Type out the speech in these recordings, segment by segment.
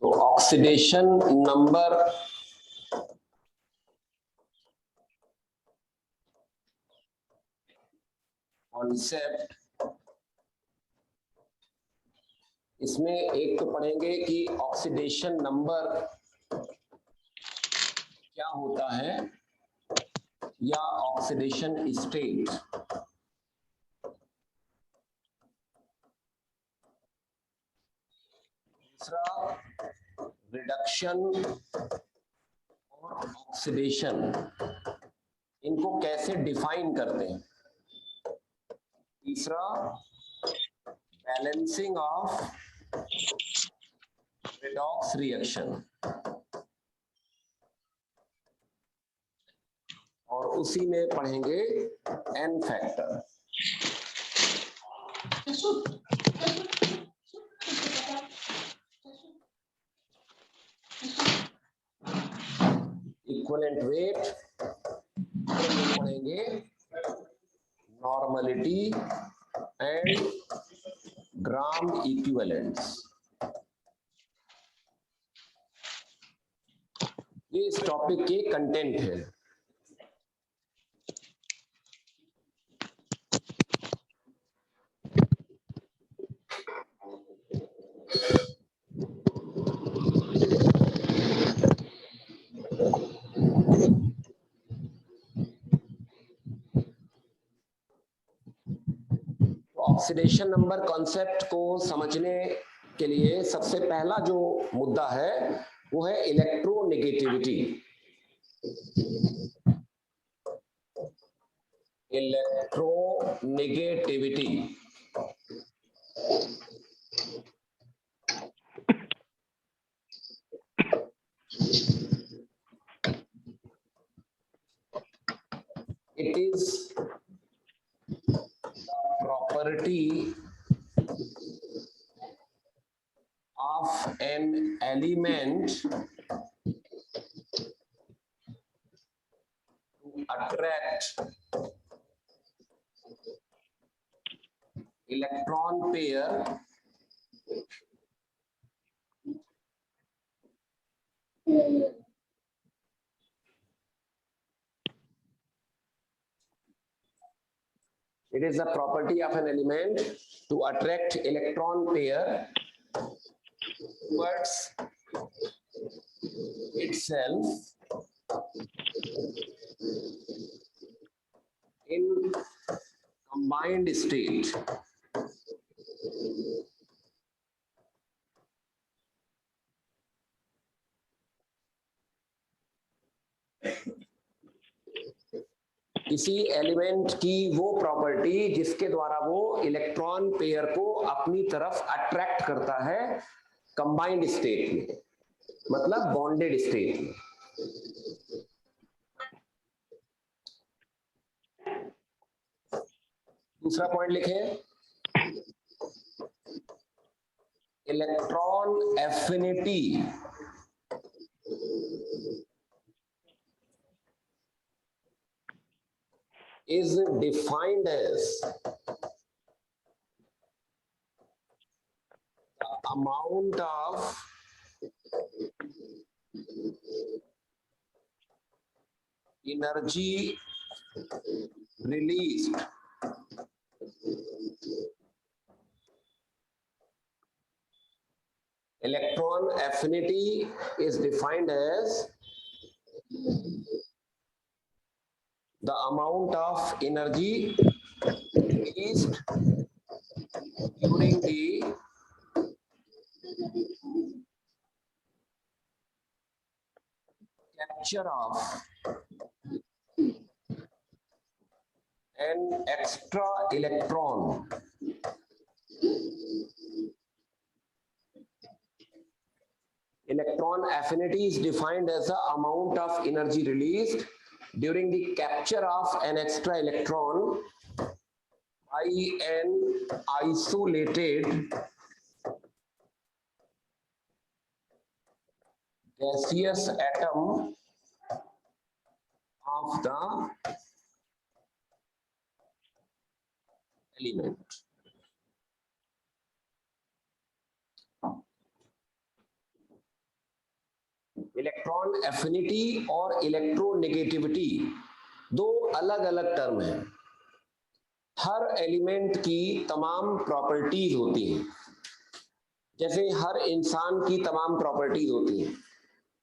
तो oxidation number concept, इसमें एक तो पढ़ेंगे कि ऑक्सीडेशन नंबर क्या होता है या ऑक्सीडेशन स्टेट। दूसरा रिडक्शन और ऑक्सीडेशन, इनको कैसे डिफाइन करते हैं। तीसरा बैलेंसिंग ऑफ रेडॉक्स रिएक्शन, और उसी में पढ़ेंगे एन फैक्टर। इक्विवेलेंट वेट पढ़ेंगे, नॉर्मलिटी एंड ग्राम इक्विवेलेंट्स। ये इस टॉपिक के कंटेंट है। ऑक्सीडेशन नंबर कॉन्सेप्ट को समझने के लिए सबसे पहला जो मुद्दा है वो है electronegativity. Electronegativity it is the property of an element to attract electron pair It is a property of an element to attract electron pair towards itself in combined state. किसी एलिमेंट की वो प्रॉपर्टी जिसके द्वारा वो electron pair को अपनी तरफ attract करता है कंबाइंड स्टेट में, मतलब बॉन्डेड स्टेट में। दूसरा पॉइंट लिखें, electron affinity is defined as the amount of energy released electron affinity is defined as the amount of energy released during the capture of an extra electron Electron affinity is defined as the amount of energy released during the capture of an extra electron by an isolated gaseous atom of the element. Electron affinity और electronegativity दो अलग अलग term हैं। हर element की तमाम properties होती हैं, जैसे हर इंसान की तमाम प्रॉपर्टीज होती हैं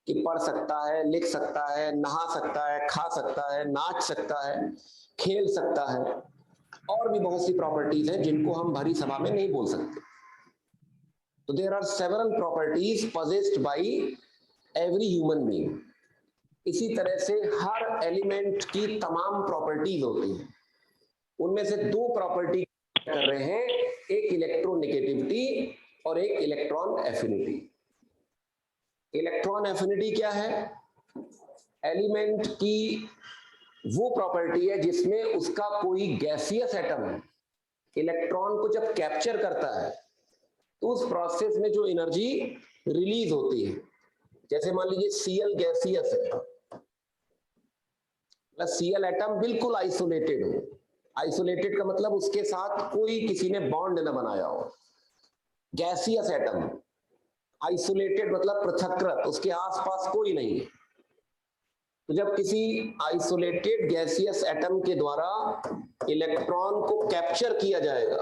कि पढ़ सकता है, लिख सकता है, नहा सकता है, खा सकता है, नाच सकता है, खेल सकता है, और भी बहुत सी प्रॉपर्टीज हैं जिनको हम भरी सभा में नहीं बोल सकते। तो there are several properties possessed by every human being. इसी तरह से हर एलिमेंट की तमाम प्रॉपर्टीज होती हैं, उनमें से दो प्रॉपर्टी कर रहे हैं, एक इलेक्ट्रोनेगेटिविटी और एक इलेक्ट्रॉन एफिनिटी। इलेक्ट्रॉन एफिनिटी क्या है? एलिमेंट की वो प्रॉपर्टी है जिसमें उसका कोई गैसियस एटम है, इलेक्ट्रॉन को जब कैप्चर करता है तो उस प्रोसेस में जो एनर्जी रिलीज होती है, जैसे मान लीजिए Cl गैसियस है, Cl एटम बिल्कुल आइसोलेटेड हो। आइसोलेटेड का मतलब उसके साथ कोई किसी ने बॉन्ड न बनाया हो। गैसियस एटम, आइसोलेटेड मतलब पृथक्कृत, उसके आसपास कोई नहीं है। तो जब किसी आइसोलेटेड गैसियस एटम के द्वारा इलेक्ट्रॉन को कैप्चर किया जाएगा,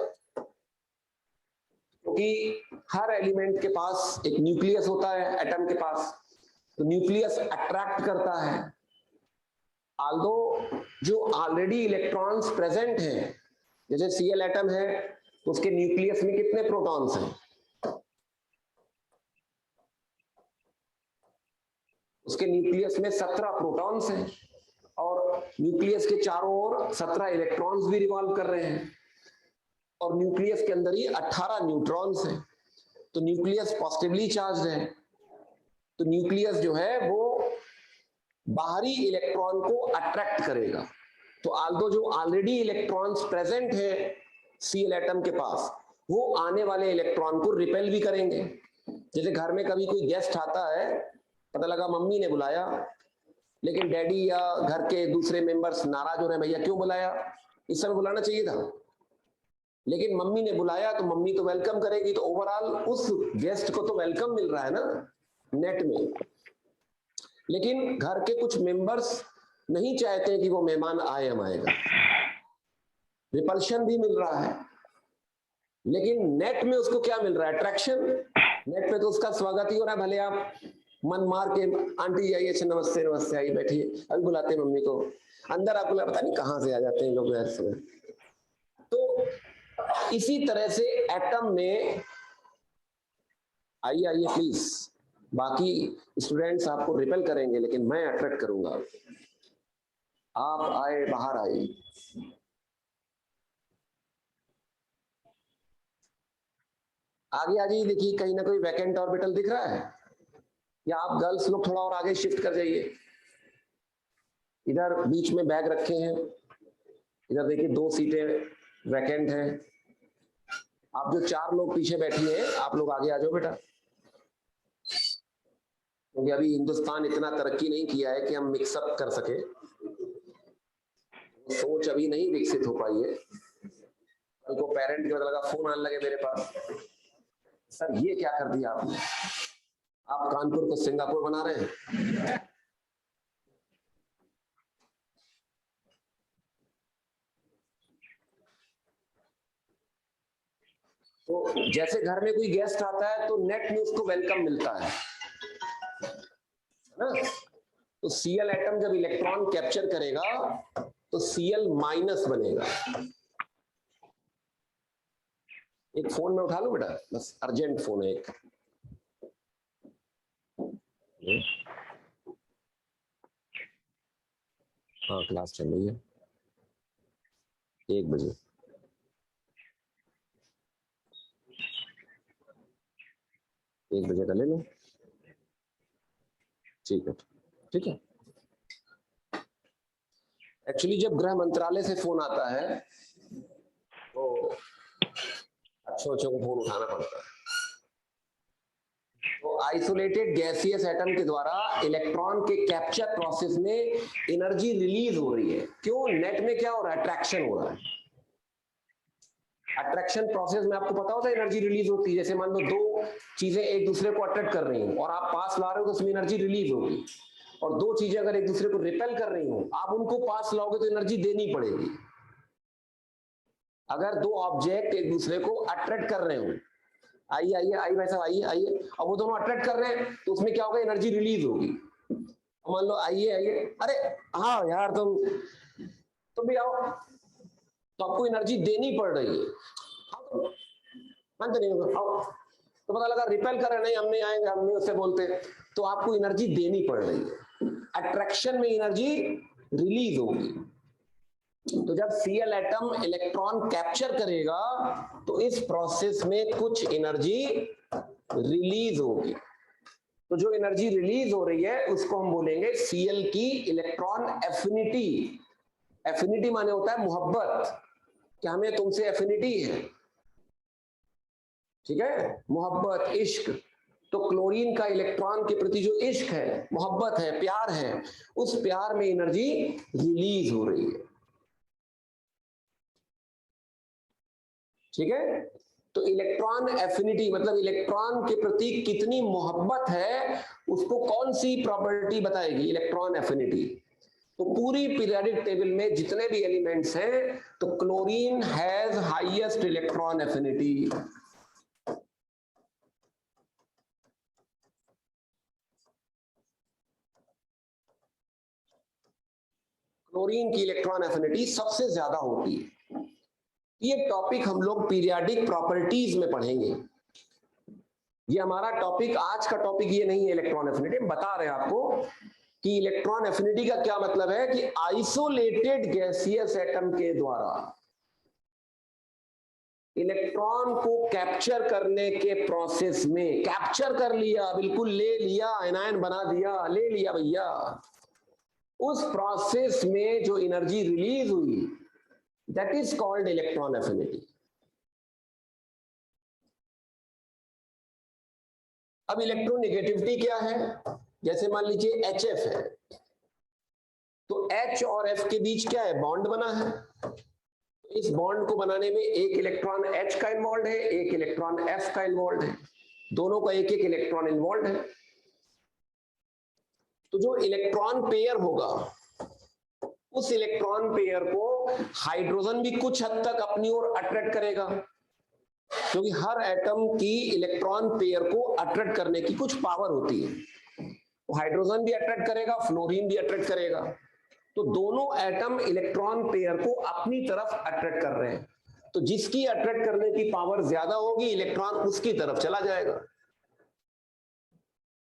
क्योंकि हर एलिमेंट के पास एक न्यूक्लियस होता है एटम के पास, तो न्यूक्लियस अट्रैक्ट करता है। आल्दो जो ऑलरेडी इलेक्ट्रॉन्स प्रेजेंट हैं, जैसे Cl एटम है तो उसके न्यूक्लियस में कितने प्रोटॉन्स हैं? उसके न्यूक्लियस में 17 प्रोटॉन्स हैं और न्यूक्लियस के चारों ओर 17 इलेक्ट्रॉन्स भी रिवॉल्व कर रहे हैं और न्यूक्लियस के अंदर ही 18 न्यूट्रॉन्स हैं। तो न्यूक्लियस पॉजिटिवली चार्ज्ड है, तो न्यूक्लियस जो है वो बाहरी इलेक्ट्रॉन को अट्रैक्ट करेगा। तो आल्दो जो ऑलरेडी इलेक्ट्रॉन्स प्रेजेंट है Cl एटम के पास, वो आने वाले इलेक्ट्रॉन को रिपेल भी करेंगे। जैसे घर में कभी कोई गेस्ट आता है, पता लगा मम्मी ने बुलाया, लेकिन डैडी या घर के दूसरे मेंबर्स नाराज हो रहे हैं, भैया क्यों बुलाया, इस समय बुलाना चाहिए था, लेकिन मम्मी ने बुलाया तो मम्मी तो वेलकम करेगी, तो ओवरऑल उस गेस्ट को तो वेलकम मिल रहा है ना नेट में। लेकिन घर के कुछ मेंबर्स नहीं चाहते कि वो मेहमान आए हमारे, रिपल्शन भी मिल रहा है, लेकिन नेट में उसको क्या मिल रहा है? अट्रैक्शन। नेट पे तो उसका स्वागत ही हो रहा है, भले आप मन मार के आंटी आइए, अच्छा नमस्ते नमस्ते, आइए बैठिए, अभी बुलाते हैं मम्मी को, अंदर आपको पता नहीं कहां से आ जाते हैं लोग ऐसे। तो इसी तरह से एटम में, आइए आइए प्लीज, बाकी स्टूडेंट्स आपको रिपेल करेंगे लेकिन मैं अट्रैक्ट करूंगा, आप आए, बाहर आए। आगे आ जाइए, देखिए कहीं ना कोई वैकेंट ऑर्बिटल दिख रहा है, या आप गर्ल्स लोग थोड़ा और आगे शिफ्ट कर जाइए। इधर बीच में बैग रखे हैं, इधर देखिए 2 सीटें वैकेंट हैं। आप जो 4 लोग पीछे बैठी हैं, आप लोग आगे आ जाओ बेटा, क्योंकि अभी हिंदुस्तान इतना तरक्की नहीं किया है कि हम मिक्सअप कर सके, सोच अभी नहीं विकसित हो पाई है। कल को पेरेंट के मतलब फोन आने लगे मेरे पास, सर ये क्या कर दिया आपने, आप कानपुर को सिंगापुर बना रहे हैं। तो जैसे घर में कोई गेस्ट आता है तो नेट में उसको वेलकम मिलता है ना। तो Cl एटम जब इलेक्ट्रॉन कैप्चर करेगा तो Cl माइनस बनेगा। एक फोन में उठा लो बेटा, बस अर्जेंट फोन है एक। हाँ क्लास चल रही है, 1 बजे। एक बजे का ले लो, ठीक है ठीक है। एक्चुअली जब गृह मंत्रालय से फोन आता है तो अच्छों को फोन उठाना पड़ता है। तो आइसोलेटेड गैसियस एटम के द्वारा इलेक्ट्रॉन के कैप्चर प्रोसेस में एनर्जी रिलीज हो रही है। क्यों? नेट में क्या हो रहा है? अट्रैक्शन हो रहा है। अट्रैक्शन प्रोसेस में आपको पता होता है एनर्जी रिलीज होती है। जैसे मान लो 2 चीजें एक दूसरे को अट्रैक्ट कर रही हो और आप पास ला रहे हो तो उसमें एनर्जी रिलीज होगी, और दो चीजें अगर एक दूसरे को रिपेल कर रही हो आप उनको पास लाओगे तो एनर्जी देनी पड़ेगी। अगर दो ऑब्जेक्ट एक दूसरे को अट्रैक्ट कर रहे हो, आइए आइए आइए भाई साहब आइए आइए, अब वो दोनों अट्रैक्ट कर रहे हैं तो उसमें क्या होगा, एनर्जी रिलीज होगी। मान लो आइए आइए, अरे हाँ यार तुम भी आओ, तो आपको एनर्जी देनी पड़ रही है। मानते नहीं होगा, आओ, तो पता लगा रिपेल कर रहे, नहीं हम नहीं आएंगे, हम नहीं उससे बोलते, तो आपको एनर्जी देनी पड़ रही है। अट्रैक्शन में एनर्जी रिलीज होगी। तो जब Cl एटम इलेक्ट्रॉन कैप्चर करेगा तो इस प्रोसेस में कुछ एनर्जी रिलीज होगी। तो जो एनर्जी रिलीज हो रही है उसको हम बोलेंगे Cl की इलेक्ट्रॉन एफिनिटी। एफिनिटी माने होता है मोहब्बत, क्या हमें तुमसे एफिनिटी है, ठीक है, मोहब्बत, इश्क। तो क्लोरीन का इलेक्ट्रॉन के प्रति जो इश्क है, मोहब्बत है, प्यार है, उस प्यार में एनर्जी रिलीज हो रही है, ठीक है। तो इलेक्ट्रॉन एफिनिटी मतलब इलेक्ट्रॉन के प्रति कितनी मोहब्बत है उसको कौन सी प्रॉपर्टी बताएगी, इलेक्ट्रॉन एफिनिटी। तो पूरी पीरियोडिक टेबल में जितने भी एलिमेंट्स हैं तो chlorine has highest electron affinity. Chlorine की इलेक्ट्रॉन एफिनिटी सबसे ज्यादा होती है। ये टॉपिक हम लोग पीरियोडिक प्रॉपर्टीज में पढ़ेंगे। ये हमारा टॉपिक, आज का टॉपिक ये नहीं है इलेक्ट्रॉन एफिनिटी। हम बता रहे हैं आपको कि इलेक्ट्रॉन एफिनिटी का क्या मतलब है कि आइसोलेटेड गैसियस एटम के द्वारा इलेक्ट्रॉन को कैप्चर करने के प्रोसेस में, कैप्चर कर लिया, बिल्कुल ले लिया, एनायन बना दिया, ले लिया भैया, उस प्रोसेस में जो एनर्जी रिलीज हुई that is called electron affinity. अब इलेक्ट्रोनेगेटिविटी क्या है, जैसे मान लीजिए HF है, तो H और F के बीच क्या है, बॉन्ड बना है। इस बॉन्ड को बनाने में एक इलेक्ट्रॉन H का इन्वॉल्व है, एक इलेक्ट्रॉन F का इन्वॉल्व है, दोनों का एक एक इलेक्ट्रॉन इन्वॉल्व है। तो जो इलेक्ट्रॉन पेयर होगा उस इलेक्ट्रॉन पेयर को हाइड्रोजन भी कुछ हद तक अपनी ओर अट्रैक्ट करेगा, क्योंकि हर एटम की इलेक्ट्रॉन पेयर को अट्रैक्ट करने की कुछ पावर होती है। तो हाइड्रोजन भी अट्रैक्ट करेगा, फ्लोरीन भी अट्रैक्ट करेगा। तो दोनों एटम इलेक्ट्रॉन पेयर को अपनी तरफ अट्रैक्ट कर रहे हैं। तो जिसकी अट्रैक्ट करने की पावर ज्यादा होगी इलेक्ट्रॉन उसकी तरफ चला जाएगा।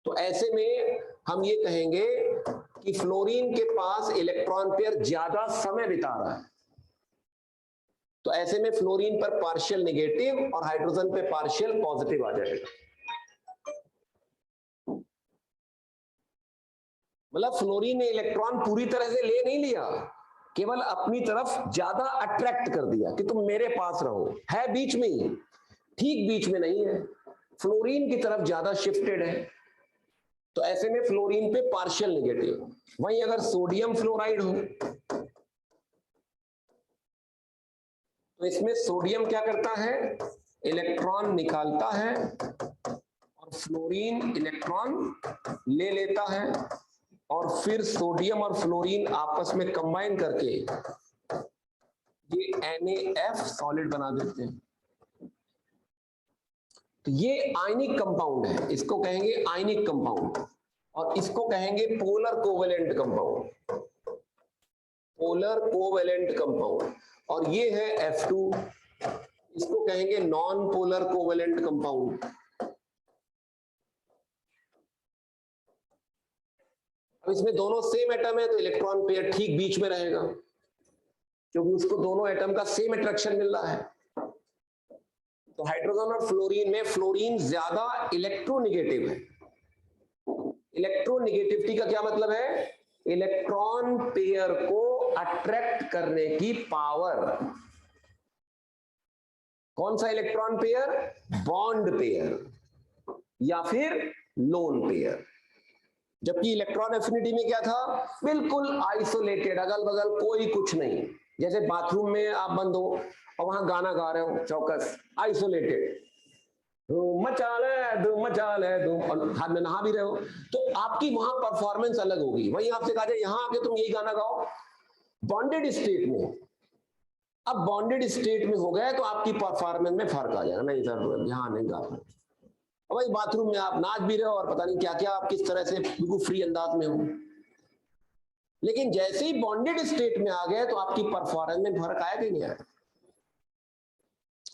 तो ऐसे में हम ये कहेंगे कि फ्लोरीन के पास इलेक्ट्रॉन पेयर ज्यादा समय बिता रहा है। तो ऐसे में फ्लोरीन पर पार्शियल नेगेटिव और हाइड्रोजन पे पार्शियल पॉजिटिव आ जाएगा। मतलब फ्लोरीन ने इलेक्ट्रॉन पूरी तरह से ले नहीं लिया, केवल अपनी तरफ ज्यादा अट्रैक्ट कर दिया कि तुम मेरे पास रहो, है बीच में ही, ठीक बीच में नहीं है, फ्लोरीन की तरफ ज्यादा शिफ्टेड है। तो ऐसे में फ्लोरीन पे पार्शियल नेगेटिव। वहीं अगर सोडियम फ्लोराइड हो तो इसमें सोडियम क्या करता है, इलेक्ट्रॉन निकालता है और फ्लोरीन इलेक्ट्रॉन ले लेता है, और फिर सोडियम और फ्लोरीन आपस में कंबाइन करके ये NaF सॉलिड बना देते हैं। तो ये आयनिक कंपाउंड है, इसको कहेंगे आयनिक कंपाउंड, और इसको कहेंगे polar covalent compound, polar covalent compound. और ये है F2, इसको कहेंगे नॉन पोलर कोवेलेंट कंपाउंड। अब इसमें दोनों सेम एटम है तो इलेक्ट्रॉन पेयर ठीक बीच में रहेगा, क्योंकि उसको दोनों एटम का सेम अट्रैक्शन मिल रहा है। तो हाइड्रोजन और फ्लोरीन में फ्लोरीन ज्यादा इलेक्ट्रोनेगेटिव है। इलेक्ट्रोनेगेटिविटी का क्या मतलब है, इलेक्ट्रॉन पेयर को अट्रैक्ट करने की पावर। कौन सा इलेक्ट्रॉन पेयर, बॉन्ड पेयर या फिर लोन पेयर। जबकि इलेक्ट्रॉन एफिनिटी में क्या था, बिल्कुल आइसोलेटेड, अगल बगल कोई कुछ नहीं। जैसे बाथरूम में आप बंद हो और वहां गाना गा रहे हो चौकस, आइसोलेटेड। धूम मचा ले धूम, और हाथ में नहा भी रहे हो, तो आपकी वहां परफॉर्मेंस अलग होगी। वहीं आपसे कहा जाए यहाँ आके तुम यही गाना गाओ बॉन्डेड स्टेट में, अब बॉन्डेड स्टेट में हो गए तो आपकी परफॉर्मेंस में फर्क आ जाएगा। नहीं सर यहाँ नहीं गा पाए, भाई बाथरूम में आप नाच भी रहे हो और पता नहीं क्या क्या आप किस तरह से बिल्कुल फ्री अंदाज में हो, लेकिन जैसे ही बॉन्डेड स्टेट में आ गए तो आपकी परफॉर्मेंस में फर्क आया कि नहीं आया।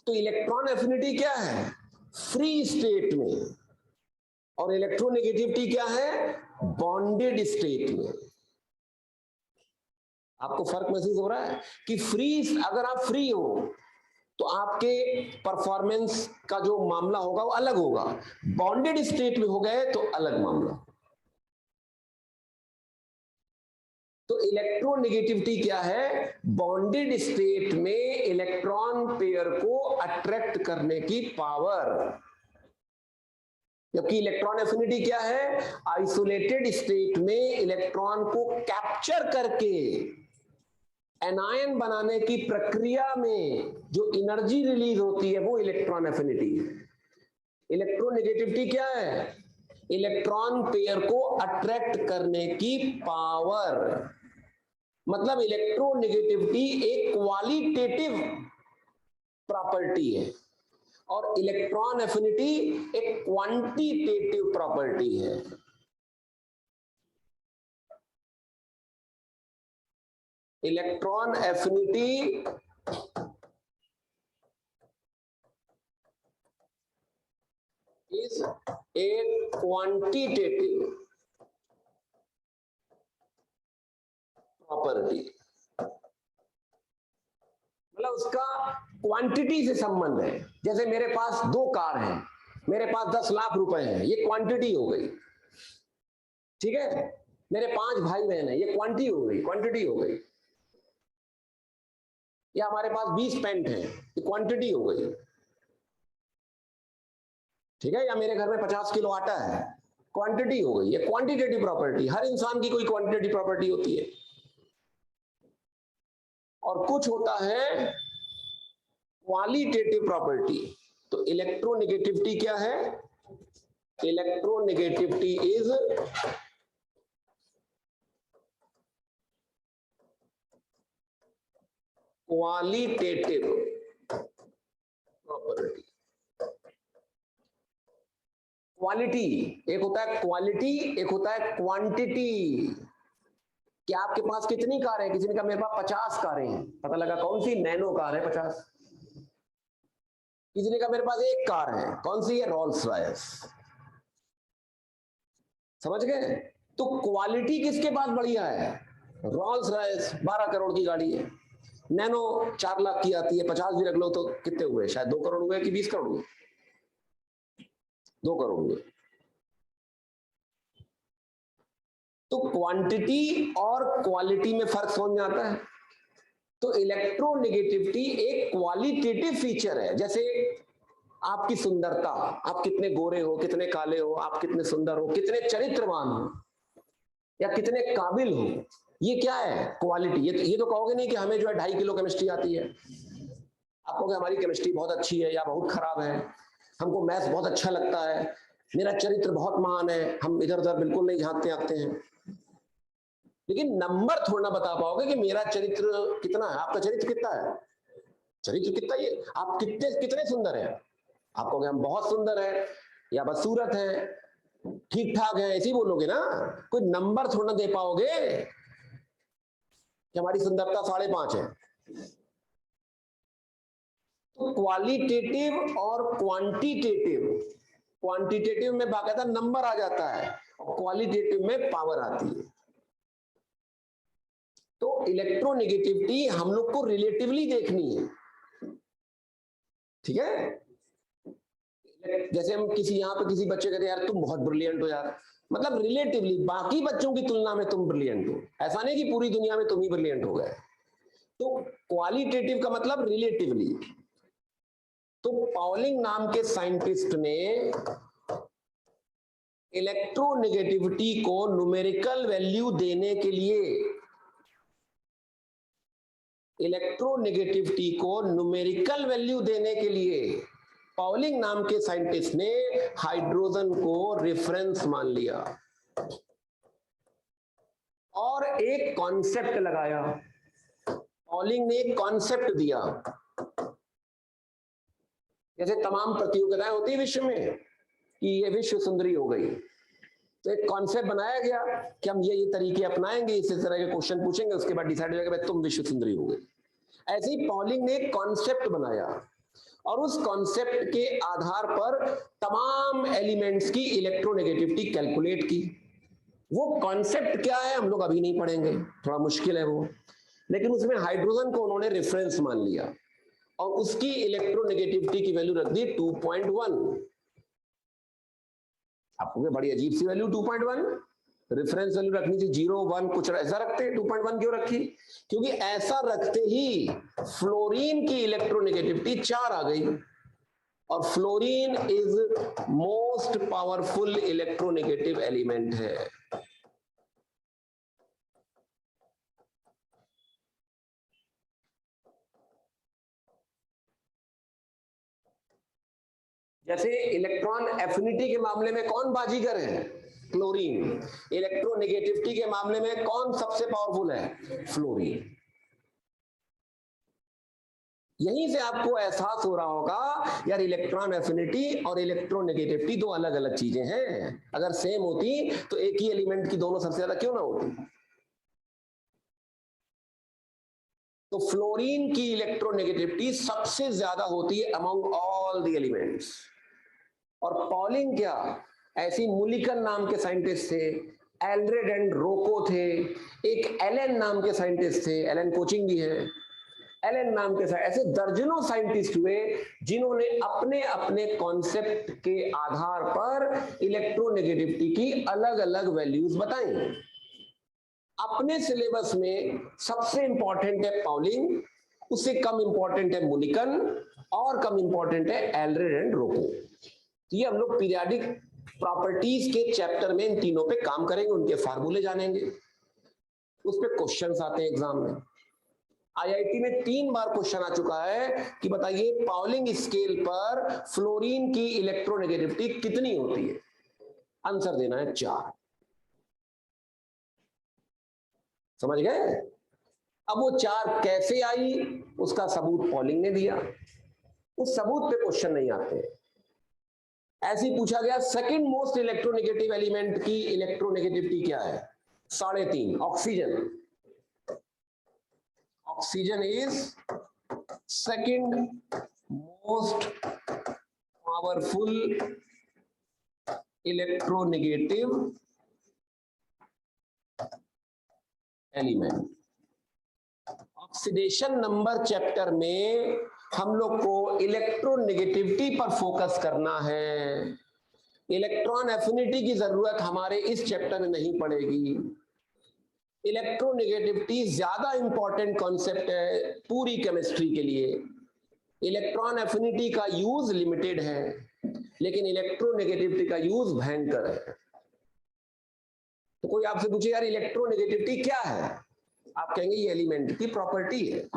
तो इलेक्ट्रॉन एफिनिटी क्या है, फ्री स्टेट में, और इलेक्ट्रोनेगेटिविटी क्या है, बॉन्डेड स्टेट में। आपको फर्क महसूस हो रहा है कि फ्री, अगर आप फ्री हो तो आपके परफॉर्मेंस का जो मामला होगा वो अलग होगा, बॉन्डेड स्टेट में हो गए तो अलग मामला। तो इलेक्ट्रोनेगेटिविटी क्या है, बॉन्डेड स्टेट में इलेक्ट्रॉन पेयर को अट्रैक्ट करने की पावर, जबकि इलेक्ट्रॉन एफिनिटी क्या है, आइसोलेटेड स्टेट में इलेक्ट्रॉन को कैप्चर करके एनायन बनाने की प्रक्रिया में जो एनर्जी रिलीज होती है वो इलेक्ट्रॉन एफिनिटी है। इलेक्ट्रोनेगेटिविटी क्या है, इलेक्ट्रॉन पेयर को अट्रैक्ट करने की पावर, मतलब इलेक्ट्रोनेगेटिविटी एक क्वालिटेटिव प्रॉपर्टी है और इलेक्ट्रॉन एफिनिटी एक क्वांटिटेटिव प्रॉपर्टी है। Electron affinity is a quantitative property, मतलब उसका क्वांटिटी से संबंध है। जैसे मेरे पास 2 कार हैं, मेरे पास 10 लाख रुपए हैं, ये क्वांटिटी हो गई, ठीक है। मेरे 5 भाई बहन हैं, ये क्वांटिटी हो गई, क्वांटिटी हो गई। या हमारे पास 20 पेंट हैं, ये क्वांटिटी हो गई, ठीक है। या मेरे घर में 50 किलो आटा है, क्वांटिटी हो गई, ये क्वांटिटेटिव प्रॉपर्टी। हर इंसान की कोई क्वांटिटेटिव प्रॉपर्टी होती है, और कुछ होता है क्वालिटेटिव प्रॉपर्टी। तो इलेक्ट्रोनेगेटिविटी क्या है, electronegativity is qualitative property. Quality एक होता है, क्वालिटी एक होता है क्वांटिटी। क्या आपके पास कितनी कार है, किसी ने कहा मेरे पास 50 कारें हैं, पता लगा कौन सी, नैनो कार है 50। किसी ने कहा मेरे पास 1 कार है, कौन सी है, रोल्स रॉयस। समझ गए। तो क्वालिटी किसके पास बढ़िया है, रोल्स रॉयस 12 करोड़ की गाड़ी है, नैनो 4 लाख की आती है, 50 भी रख लो तो कितने हुए, शायद 2 करोड़ हुए कि 20 करोड़ हुए, 2 करोड़ हुए। तो क्वांटिटी और क्वालिटी में फर्क समझ में आता है। तो इलेक्ट्रोनेगेटिविटी एक क्वालिटेटिव फीचर है, जैसे आपकी सुंदरता, आप कितने गोरे हो, कितने काले हो, आप कितने सुंदर हो, कितने चरित्रवान हो, या कितने काबिल हो, ये क्या है, क्वालिटी। ये तो कहोगे नहीं कि हमें जो है 2.5 किलो केमिस्ट्री आती है, आप कहोगे हमारी केमिस्ट्री बहुत अच्छी है या बहुत खराब है, हमको मैथ्स बहुत अच्छा लगता है, मेरा चरित्र बहुत महान है, हम इधर उधर बिल्कुल नहीं झांकते आते हैं। लेकिन नंबर थोड़ा ना बता पाओगे कि मेरा चरित्र कितना है, आपका चरित्र कितना है, चरित्र कितना, ये आप कितने सुंदर हैं, आप कहोगे हम बहुत सुंदर है या बदसूरत है, ठीक ठाक है, ऐसे ही बोलोगे ना, कोई नंबर थोड़ा ना दे पाओगे कि हमारी सुंदरता 5.5 है। तो क्वालिटेटिव और क्वांटिटेटिव, क्वांटिटेटिव में बाकायदा नंबर आ जाता है और क्वालिटेटिव में पावर आती है। तो इलेक्ट्रोनेगेटिविटी हम लोग को रिलेटिवली देखनी है, ठीक है। जैसे हम यहाँ पे किसी बच्चे कहते हैं यार तुम बहुत ब्रिलियंट हो यार, मतलब रिलेटिवली बाकी बच्चों की तुलना में तुम ब्रिलियंट हो, ऐसा नहीं कि पूरी दुनिया में तुम ही ब्रिलियंट हो गए। तो क्वालिटेटिव का मतलब रिलेटिवली। तो पाउलिंग नाम के साइंटिस्ट ने इलेक्ट्रोनेगेटिविटी को न्यूमेरिकल वैल्यू देने के लिए, इलेक्ट्रोनेगेटिविटी को न्यूमेरिकल वैल्यू देने के लिए पॉलिंग नाम के साइंटिस्ट ने हाइड्रोजन को रेफरेंस मान लिया और एक कॉन्सेप्ट लगाया। पॉलिंग ने एक कॉन्सेप्ट दिया, जैसे तमाम प्रतियोगिताएं होती है विश्व में कि ये विश्व सुंदरी हो गई, तो एक कॉन्सेप्ट बनाया गया कि हम ये तरीके अपनाएंगे, इस तरह के क्वेश्चन पूछेंगे, उसके बाद डिसाइड हो जाएगा भाई तुम विश्व सुंदरी हो गई। ऐसे ही पॉलिंग ने एक कॉन्सेप्ट बनाया और उस कॉन्सेप्ट के आधार पर तमाम एलिमेंट्स की इलेक्ट्रोनेगेटिविटी कैलकुलेट की। वो कॉन्सेप्ट क्या है हम लोग अभी नहीं पढ़ेंगे, थोड़ा मुश्किल है वो, लेकिन उसमें हाइड्रोजन को उन्होंने रेफरेंस मान लिया और उसकी इलेक्ट्रोनेगेटिविटी की वैल्यू रख दी 2.1। आपको बड़ी अजीब सी वैल्यू 2.1, रेफरेंस वैल्यू रखनी थी 0, 1 कुछ ऐसा रखते हैं। 2.1 क्यों रखी? क्योंकि ऐसा रखते ही फ्लोरीन की इलेक्ट्रोनेगेटिविटी 4 आ गई और fluorine is most powerful electronegative element है। जैसे इलेक्ट्रॉन एफिनिटी के मामले में कौन बाजीगर है? क्लोरीन। इलेक्ट्रोनेगेटिविटी के मामले में कौन सबसे पावरफुल है? फ्लोरीन। यहीं से आपको एहसास हो रहा होगा यार इलेक्ट्रॉन एफिनिटी और इलेक्ट्रोनेगेटिविटी दो अलग अलग चीजें हैं। अगर सेम होती तो एक ही एलिमेंट की दोनों सबसे ज्यादा क्यों ना होती? तो फ्लोरीन की इलेक्ट्रोनेगेटिविटी सबसे ज्यादा होती है अमंग ऑल द एलिमेंट्स। और पॉलिंग क्या, ऐसी मुलिकन नाम के साइंटिस्ट थे, एल्ड्रेड एंड रोको थे, एक एलन नाम के साइंटिस्ट थे, एलन कोचिंग भी है, एलन नाम के साथ ऐसे दर्जनों साइंटिस्ट हुए जिन्होंने अपने अपने कॉन्सेप्ट के आधार पर इलेक्ट्रोनेगेटिविटी की अलग अलग वैल्यूज बताई। अपने सिलेबस में सबसे इंपॉर्टेंट है पॉलिंग, उससे कम इंपॉर्टेंट है मुलिकन और कम इंपॉर्टेंट है एल्ड्रेड एंड रोको। ये हम लोग पीरियोडिक प्रॉपर्टीज के चैप्टर में इन तीनों पे काम करेंगे, उनके फार्मूले जानेंगे, उस पे क्वेश्चंस आते हैं एग्जाम में। आईआईटी में 3 बार क्वेश्चन आ चुका है कि बताइए पॉलिंग स्केल पर फ्लोरीन की इलेक्ट्रोनेगेटिविटी कितनी होती है? आंसर देना है 4। समझ गए? अब वो 4 कैसे आई उसका सबूत पॉलिंग ने दिया, उस सबूत पे क्वेश्चन नहीं आते। ऐसे ही पूछा गया सेकंड मोस्ट इलेक्ट्रोनेगेटिव एलिमेंट की इलेक्ट्रोनेगेटिविटी क्या है? 3.5 oxygen. Oxygen is second most powerful electronegative element। Oxidation number chapter में हम लोग को इलेक्ट्रोनेगेटिविटी पर फोकस करना है। इलेक्ट्रॉन एफिनिटी की जरूरत हमारे इस चैप्टर में नहीं पड़ेगी। इलेक्ट्रोनेगेटिविटी ज्यादा इंपॉर्टेंट कॉन्सेप्ट है पूरी केमिस्ट्री के लिए। इलेक्ट्रॉन एफिनिटी का यूज लिमिटेड है लेकिन इलेक्ट्रोनेगेटिविटी का यूज भयंकर है। तो कोई आपसे पूछे यार इलेक्ट्रोनेगेटिविटी क्या है, आप कहेंगे ये एलिमेंट की प्रॉपर्टी है,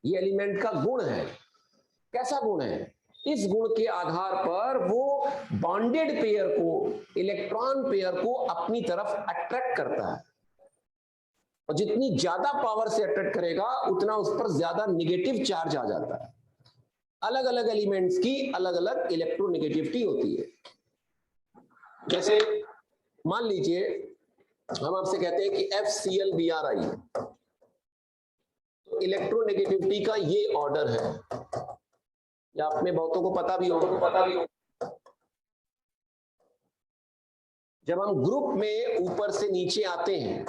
ये एलिमेंट का गुण है। कैसा गुण है? इस गुण के आधार पर वो बॉन्डेड पेयर को, इलेक्ट्रॉन पेयर को अपनी तरफ अट्रैक्ट करता है और जितनी ज्यादा पावर से अट्रैक्ट करेगा उतना उस पर ज्यादा नेगेटिव चार्ज आ जाता है। अलग अलग एलिमेंट्स की अलग अलग इलेक्ट्रोनेगेटिविटी होती है। जैसे मान लीजिए हम आपसे कहते हैं कि FClBrI, तो इलेक्ट्रोनेगेटिविटी का ये ऑर्डर है, या आप में बहुतों को पता भी होगा। जब हम ग्रुप में ऊपर से नीचे आते हैं,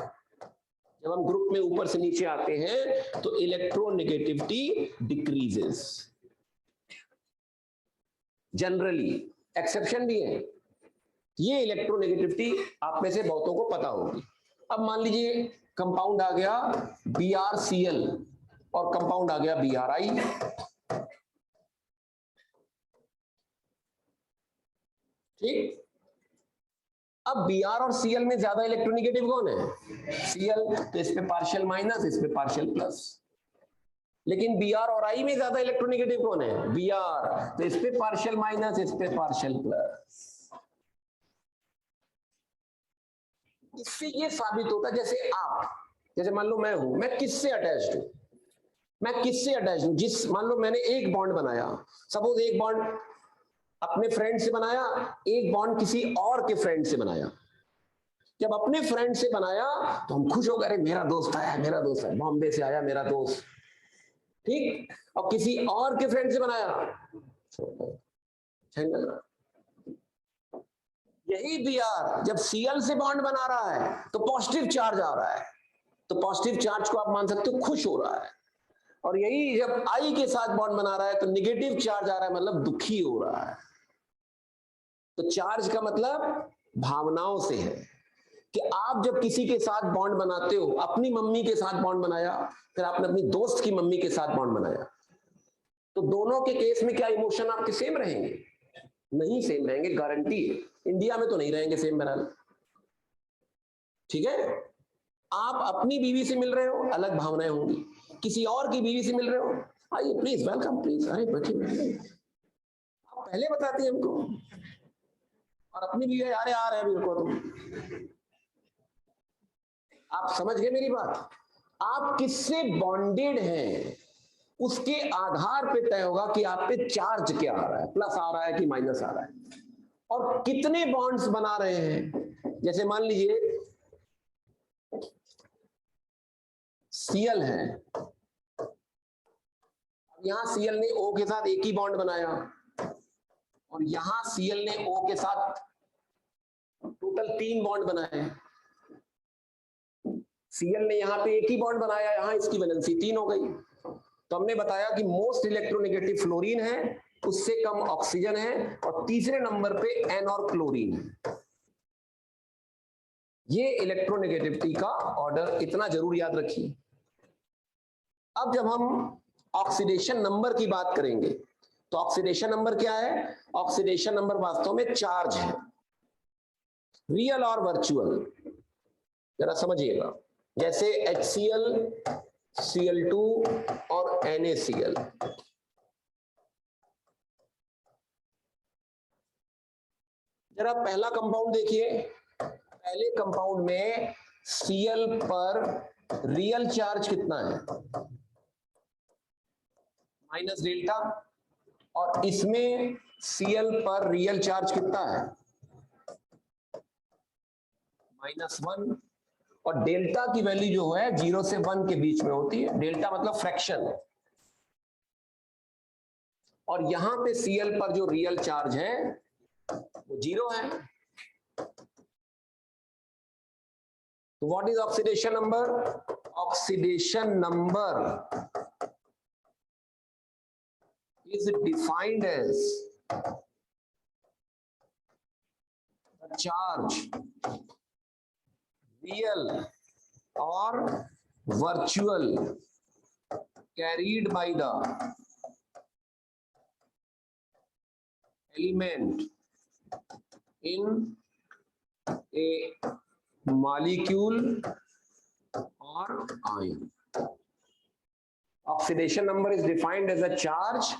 जब हम ग्रुप में ऊपर से नीचे आते हैं तो इलेक्ट्रोनेगेटिविटी डिक्रीजेस जनरली, एक्सेप्शन भी है। ये इलेक्ट्रोनेगेटिविटी आप में से बहुतों को पता होगी। अब मान लीजिए कंपाउंड आ गया BrCl और कंपाउंड आ गया BrI। ठीक, अब Br और Cl में ज्यादा इलेक्ट्रोनेगेटिव कौन है? Cl। तो इस पे पार्शियल माइनस, इस पे पार्शियल प्लस। लेकिन बी आर और आई में ज्यादा इलेक्ट्रोनेगेटिव कौन है? B R. तो इस पे पार्शियल माइनस, इस पे पार्शियल प्लस। इससे ये साबित होता है, जैसे आप, जैसे मान लो मैं हूं, मैं किससे अटैच्ड हूं? मैं किससे अटैच्ड हूं? जिस, मान लो मैंने एक बॉन्ड बनाया, सपोज एक बॉन्ड अपने फ्रेंड से बनाया, एक बॉन्ड किसी और के फ्रेंड से बनाया। जब अपने फ्रेंड से बनाया तो हम खुश हो गए, अरे मेरा दोस्त आया, मेरा दोस्त है, बॉम्बे से आया मेरा दोस्त, ठीक। और किसी और के फ्रेंड से बनाया, यही बी आर जब सीएल से बॉन्ड बना रहा है तो पॉजिटिव चार्ज आ रहा है, तो पॉजिटिव चार्ज को आप मान सकते हो खुश हो रहा है। और यही जब आई के साथ बॉन्ड बना रहा है तो निगेटिव चार्ज आ रहा है, मतलब दुखी हो रहा है। तो चार्ज का मतलब भावनाओं से है कि आप जब किसी के साथ बॉन्ड बनाते हो, अपनी मम्मी के साथ बॉन्ड बनाया, फिर आपने अपनी दोस्त की मम्मी के साथ बॉन्ड बनाया, तो दोनों के केस में क्या इमोशन आपके सेम रहेंगे? नहीं सेम रहेंगे, गारंटी है। इंडिया में तो नहीं रहेंगे सेम बराबर, ठीक है। आप अपनी बीवी से मिल रहे हो, अलग भावनाएं होंगी, किसी और की बीवी से मिल रहे हो, आइए प्लीज वेलकम प्लीज, अरे बैठिए, आप पहले बताते हैं हमको, और अपनी बीवी यार आ रहे हैं बिल्कुल, तुम, आप समझ गए मेरी बात? आप किससे बॉन्डेड हैं उसके आधार पे तय होगा कि आप पे चार्ज क्या आ रहा है, प्लस आ रहा है कि माइनस आ रहा है, और कितने बॉन्ड्स बना रहे हैं। जैसे मान लीजिए सीएल है, अब यहां सीएल ने ओ के साथ एक ही बॉन्ड बनाया, और यहां सीएल ने ओ के साथ टोटल 3 बॉन्ड बनाए। सीएल ने यहां पे एक ही बॉन्ड बनाया, यहां इसकी वैलेंसी 3 हो गई। तो हमने बताया कि मोस्ट इलेक्ट्रोनेगेटिव फ्लोरीन है, उससे कम ऑक्सीजन है, और तीसरे नंबर पे एन और क्लोरीन है। ये इलेक्ट्रोनेगेटिविटी का ऑर्डर, इतना जरूर याद रखिए। अब जब हम ऑक्सीडेशन नंबर की बात करेंगे तो ऑक्सीडेशन नंबर क्या है? ऑक्सीडेशन नंबर वास्तव में चार्ज है, रियल और वर्चुअल। जरा समझिएगा, जैसे HCl, Cl2 और NaCl। जरा पहला कंपाउंड देखिए, पहले कंपाउंड में Cl पर रियल चार्ज कितना है? माइनस डेल्टा, और इसमें Cl पर रियल चार्ज कितना है? -1। और डेल्टा की वैल्यू जो है 0 से 1 के बीच में होती है, डेल्टा मतलब फ्रैक्शन। और यहां पे Cl पर जो रियल चार्ज है वो 0 है। तो what is oxidation number? Oxidation number is defined as the charge, real or virtual, carried by the element in a molecule or ion. Oxidation number is defined as a charge,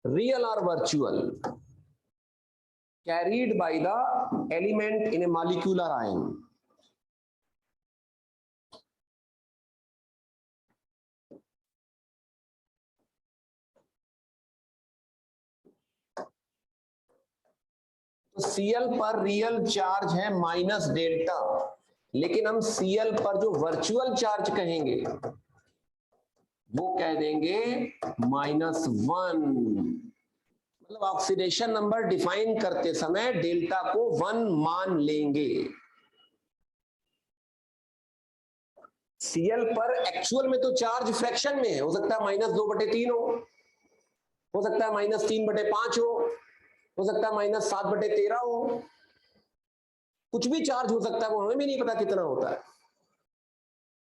real or virtual, carried by the element in a molecule or ion. तो Cl पर real charge है minus delta, लेकिन हम Cl पर जो virtual charge कहेंगे वो कह देंगे -1। मतलब ऑक्सीडेशन नंबर डिफाइन करते समय डेल्टा को 1 मान लेंगे। Cl पर एक्चुअल में तो चार्ज फ्रैक्शन में है, हो सकता है -2/3 हो सकता है -3/5 हो सकता है -7/13 हो, कुछ भी चार्ज हो सकता है, वो हमें भी नहीं पता कितना होता है।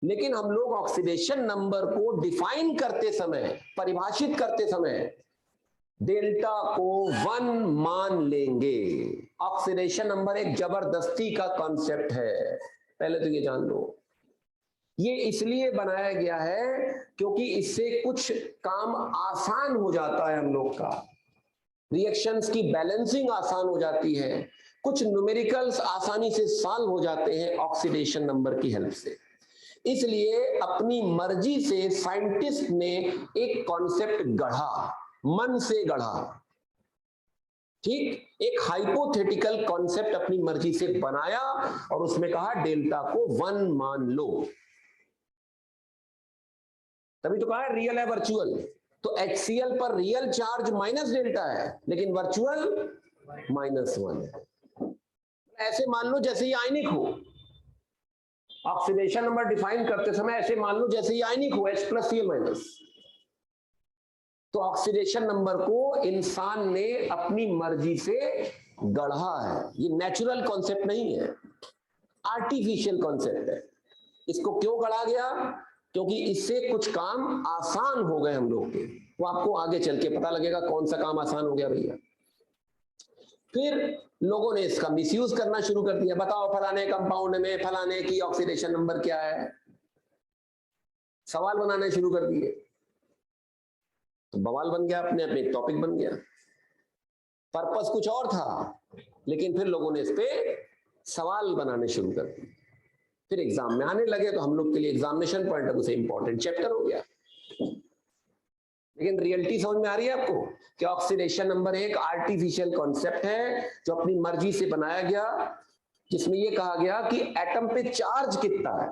लेकिन हम लोग ऑक्सीडेशन नंबर को डिफाइन करते समय, परिभाषित करते समय डेल्टा को 1 मान लेंगे। ऑक्सीडेशन नंबर एक जबरदस्ती का कॉन्सेप्ट है, पहले तो ये जान लो। ये इसलिए बनाया गया है क्योंकि इससे कुछ काम आसान हो जाता है हम लोग का, रिएक्शंस की बैलेंसिंग आसान हो जाती है, कुछ न्यूमेरिकल्स आसानी से सॉल्व हो जाते हैं ऑक्सीडेशन नंबर की हेल्प से। इसलिए अपनी मर्जी से साइंटिस्ट ने एक कॉन्सेप्ट गढ़ा, मन से गढ़ा, ठीक, एक हाइपोथेटिकल कॉन्सेप्ट अपनी मर्जी से बनाया और उसमें कहा डेल्टा को 1 मान लो। तभी तो कहा है रियल है वर्चुअल। तो HCl पर रियल चार्ज माइनस डेल्टा है लेकिन वर्चुअल -1 है। ऐसे मान लो जैसे ये आयनिक हो, ऑक्सीडेशन नंबर डिफाइन करते समय ऐसे मान लो जैसे ये आयनिक हो, H+Cl-। तो ऑक्सीडेशन नंबर को इंसान ने अपनी मर्जी से गढ़ा है, ये नेचुरल कॉन्सेप्ट नहीं है, आर्टिफिशियल कॉन्सेप्ट है। इसको क्यों गढ़ा गया? क्योंकि इससे कुछ काम आसान हो गए हम लोग के। वो आपको आगे चल के पता लगेगा कौन सा काम आसान हो गया भैया। फिर लोगों ने इसका मिसयूज करना शुरू कर दिया, बताओ फलाने कंपाउंड में फलाने की ऑक्सीडेशन नंबर क्या है, सवाल बनाने शुरू कर दिए। तो बवाल बन गया, अपने अपने टॉपिक बन गया। पर्पस कुछ और था लेकिन फिर लोगों ने इस पे सवाल बनाने शुरू कर दिए। फिर एग्जाम में आने लगे तो हम लोग के लिए एग्जामिनेशन पॉइंट ऑफ व्यू से इंपॉर्टेंट चैप्टर हो गया। लेकिन रियलिटी समझ में आ रही है आपको कि ऑक्सीडेशन नंबर एक आर्टिफिशियल कॉन्सेप्ट है जो अपनी मर्जी से बनाया गया, जिसमें यह कहा गया कि एटम पे चार्ज कितना है,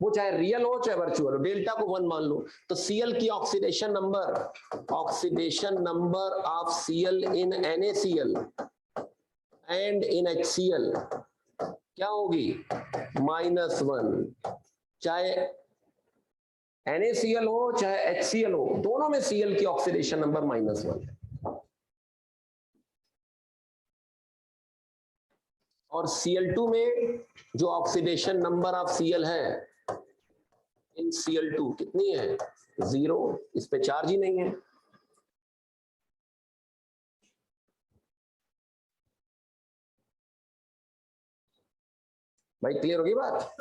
वो चाहे रियल हो चाहे वर्चुअल हो, डेल्टा को 1 मान लो। तो Cl की oxidation number of Cl in NaCl and in HCl क्या होगी? -1। चाहे NaCl हो चाहे HCl हो, दोनों में Cl की ऑक्सीडेशन नंबर -1 है। और Cl2 में जो ऑक्सीडेशन नंबर ऑफ Cl है इन Cl2 कितनी है? 0। इस पे चार्ज ही नहीं है। भाई क्लियर होगी बात?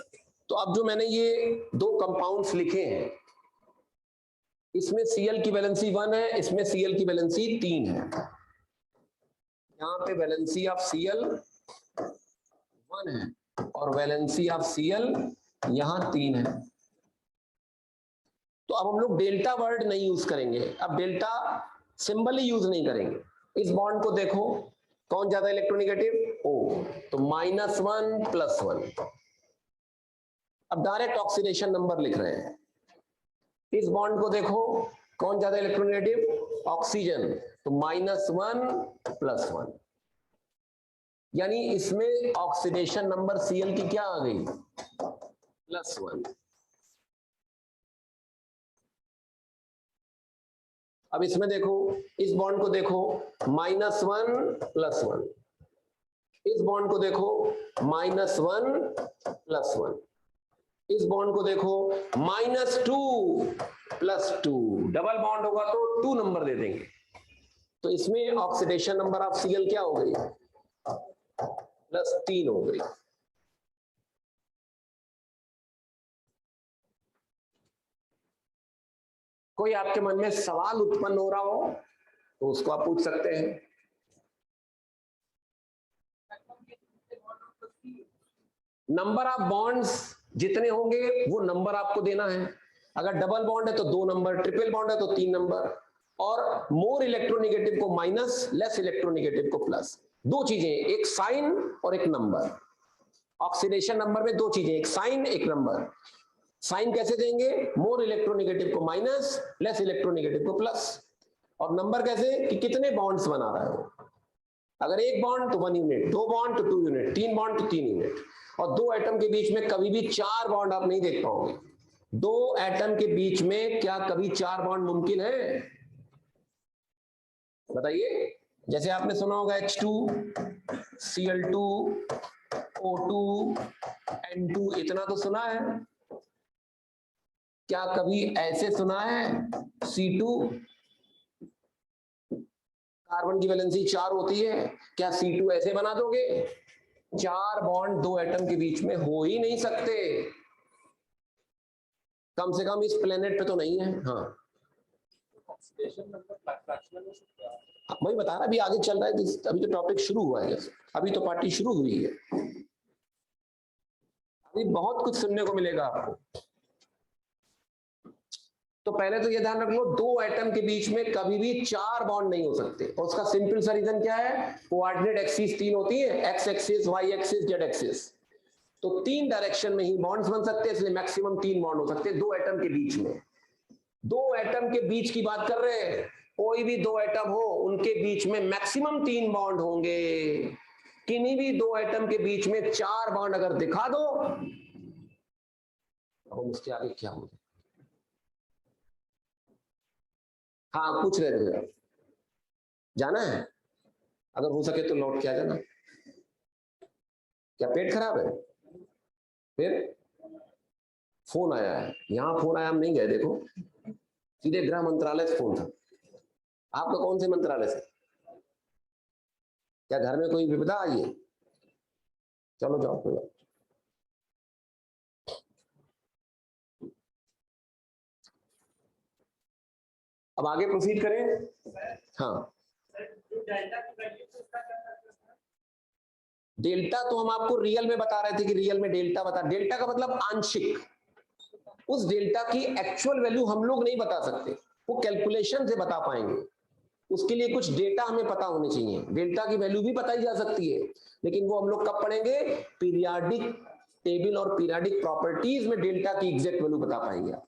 तो अब जो मैंने ये 2 कंपाउंड्स लिखे हैं, इसमें Cl की वैलेंसी 1 है, इसमें Cl की वैलेंसी 3 है। यहां पे वैलेंसी ऑफ Cl 1 है और वैलेंसी ऑफ Cl यहां 3 है। तो अब हम लोग डेल्टा वर्ड नहीं यूज करेंगे, अब डेल्टा सिंबल ही यूज नहीं करेंगे। इस बॉन्ड को देखो, कौन ज्यादा इलेक्ट्रोनेगेटिव? O, तो -1 +1। अब डायरेक्ट ऑक्सीडेशन नंबर लिख रहे हैं। इस बॉन्ड को देखो, कौन ज्यादा इलेक्ट्रोनेगेटिव? ऑक्सीजन, तो -1 +1। यानी इसमें ऑक्सीडेशन नंबर Cl की क्या आ गई? +1। अब इसमें देखो, इस बॉन्ड को देखो, -1 +1। इस बॉन्ड को देखो, -1 +1। इस बॉन्ड को देखो, -2 +2। डबल बॉन्ड होगा तो 2 नंबर दे देंगे। तो इसमें ऑक्सीडेशन नंबर ऑफ Cl क्या हो गई? +3 हो गई। कोई आपके मन में सवाल उत्पन्न हो रहा हो तो उसको आप पूछ सकते हैं। नंबर ऑफ बॉन्ड्स जितने होंगे वो नंबर आपको देना है। अगर डबल बॉन्ड है तो 2 नंबर, ट्रिपल बॉन्ड है तो 3 नंबर, और मोर इलेक्ट्रोनेगेटिव को माइनस, लेस इलेक्ट्रोनेगेटिव को प्लस। 2 चीजें, एक साइन और एक नंबर। ऑक्सीडेशन नंबर में 2 चीजें, एक साइन एक नंबर। साइन कैसे देंगे? मोर इलेक्ट्रोनेगेटिव को माइनस, लेस इलेक्ट्रोनेगेटिव को प्लस। और नंबर कैसे? कि कितने बॉन्ड्स बना रहा है वो। अगर 1 बॉन्ड तो 1 यूनिट, 2 बॉन्ड तो 2 यूनिट, 3 बॉन्ड तो 3 यूनिट। और 2 एटम के बीच में कभी भी 4 बॉन्ड आप नहीं देख पाओगे। 2 एटम के बीच में क्या कभी 4 बॉन्ड मुमकिन है? बताइए। जैसे आपने सुना होगा H2 Cl2 O2 N2, इतना तो सुना है। क्या कभी ऐसे सुना है C2? कार्बन की वैलेंसी 4 होती है, क्या C2 ऐसे बना दोगे? 4 बॉन्ड 2 एटम के बीच में हो ही नहीं सकते। कम से कम इस प्लेनेट पे तो नहीं है। हाँ वही बता रहा, अभी आगे चल रहा है, अभी तो टॉपिक शुरू हुआ है, अभी तो पार्टी शुरू हुई है, अभी बहुत कुछ सुनने को मिलेगा आपको। तो पहले तो ये ध्यान रख लो, दो एटम के बीच में कभी भी 4 बॉन्ड नहीं हो सकते, और उसका सिंपल सा रीजन क्या है, कोऑर्डिनेट एक्सिस 3 होती है, x axis, y axis, z axis. तो 3 डायरेक्शन में ही बॉन्ड्स बन सकते हैं, इसलिए मैक्सिमम 3 बॉन्ड हो सकते हैं दो एटम के बीच में। दो एटम के बीच की बात कर रहे हैं, कोई भी दो एटम हो उनके बीच में मैक्सिमम 3 बॉन्ड होंगे। किन्हीं भी दो एटम के बीच में 4 बॉन्ड अगर दिखा दो, अब उसके आगे क्या होगा। हाँ पूछ रहे थे, जाना है, अगर हो सके तो लौट के आ जाना। क्या पेट खराब है? फिर फोन आया है, यहाँ फोन आया, हम नहीं गए, देखो सीधे गृह मंत्रालय से फोन था। आपका कौन से मंत्रालय से? क्या घर में कोई विपदा आई है? चलो जाओ कोई बात। अब आगे प्रोसीड करें। हाँ डेल्टा तो हम आपको रियल में बता रहे थे कि रियल में डेल्टा बता, डेल्टा का मतलब आंशिक। उस डेल्टा की एक्चुअल वैल्यू हम लोग नहीं बता सकते, वो कैलकुलेशन से बता पाएंगे। उसके लिए कुछ डेटा हमें पता होने चाहिए। डेल्टा की वैल्यू भी बताई जा सकती है, लेकिन वो हम लोग कब पढ़ेंगे, पीरियाडिक टेबल और पीरियाडिक प्रॉपर्टीज में डेल्टा की एग्जैक्ट वैल्यू बता पाएंगे आप,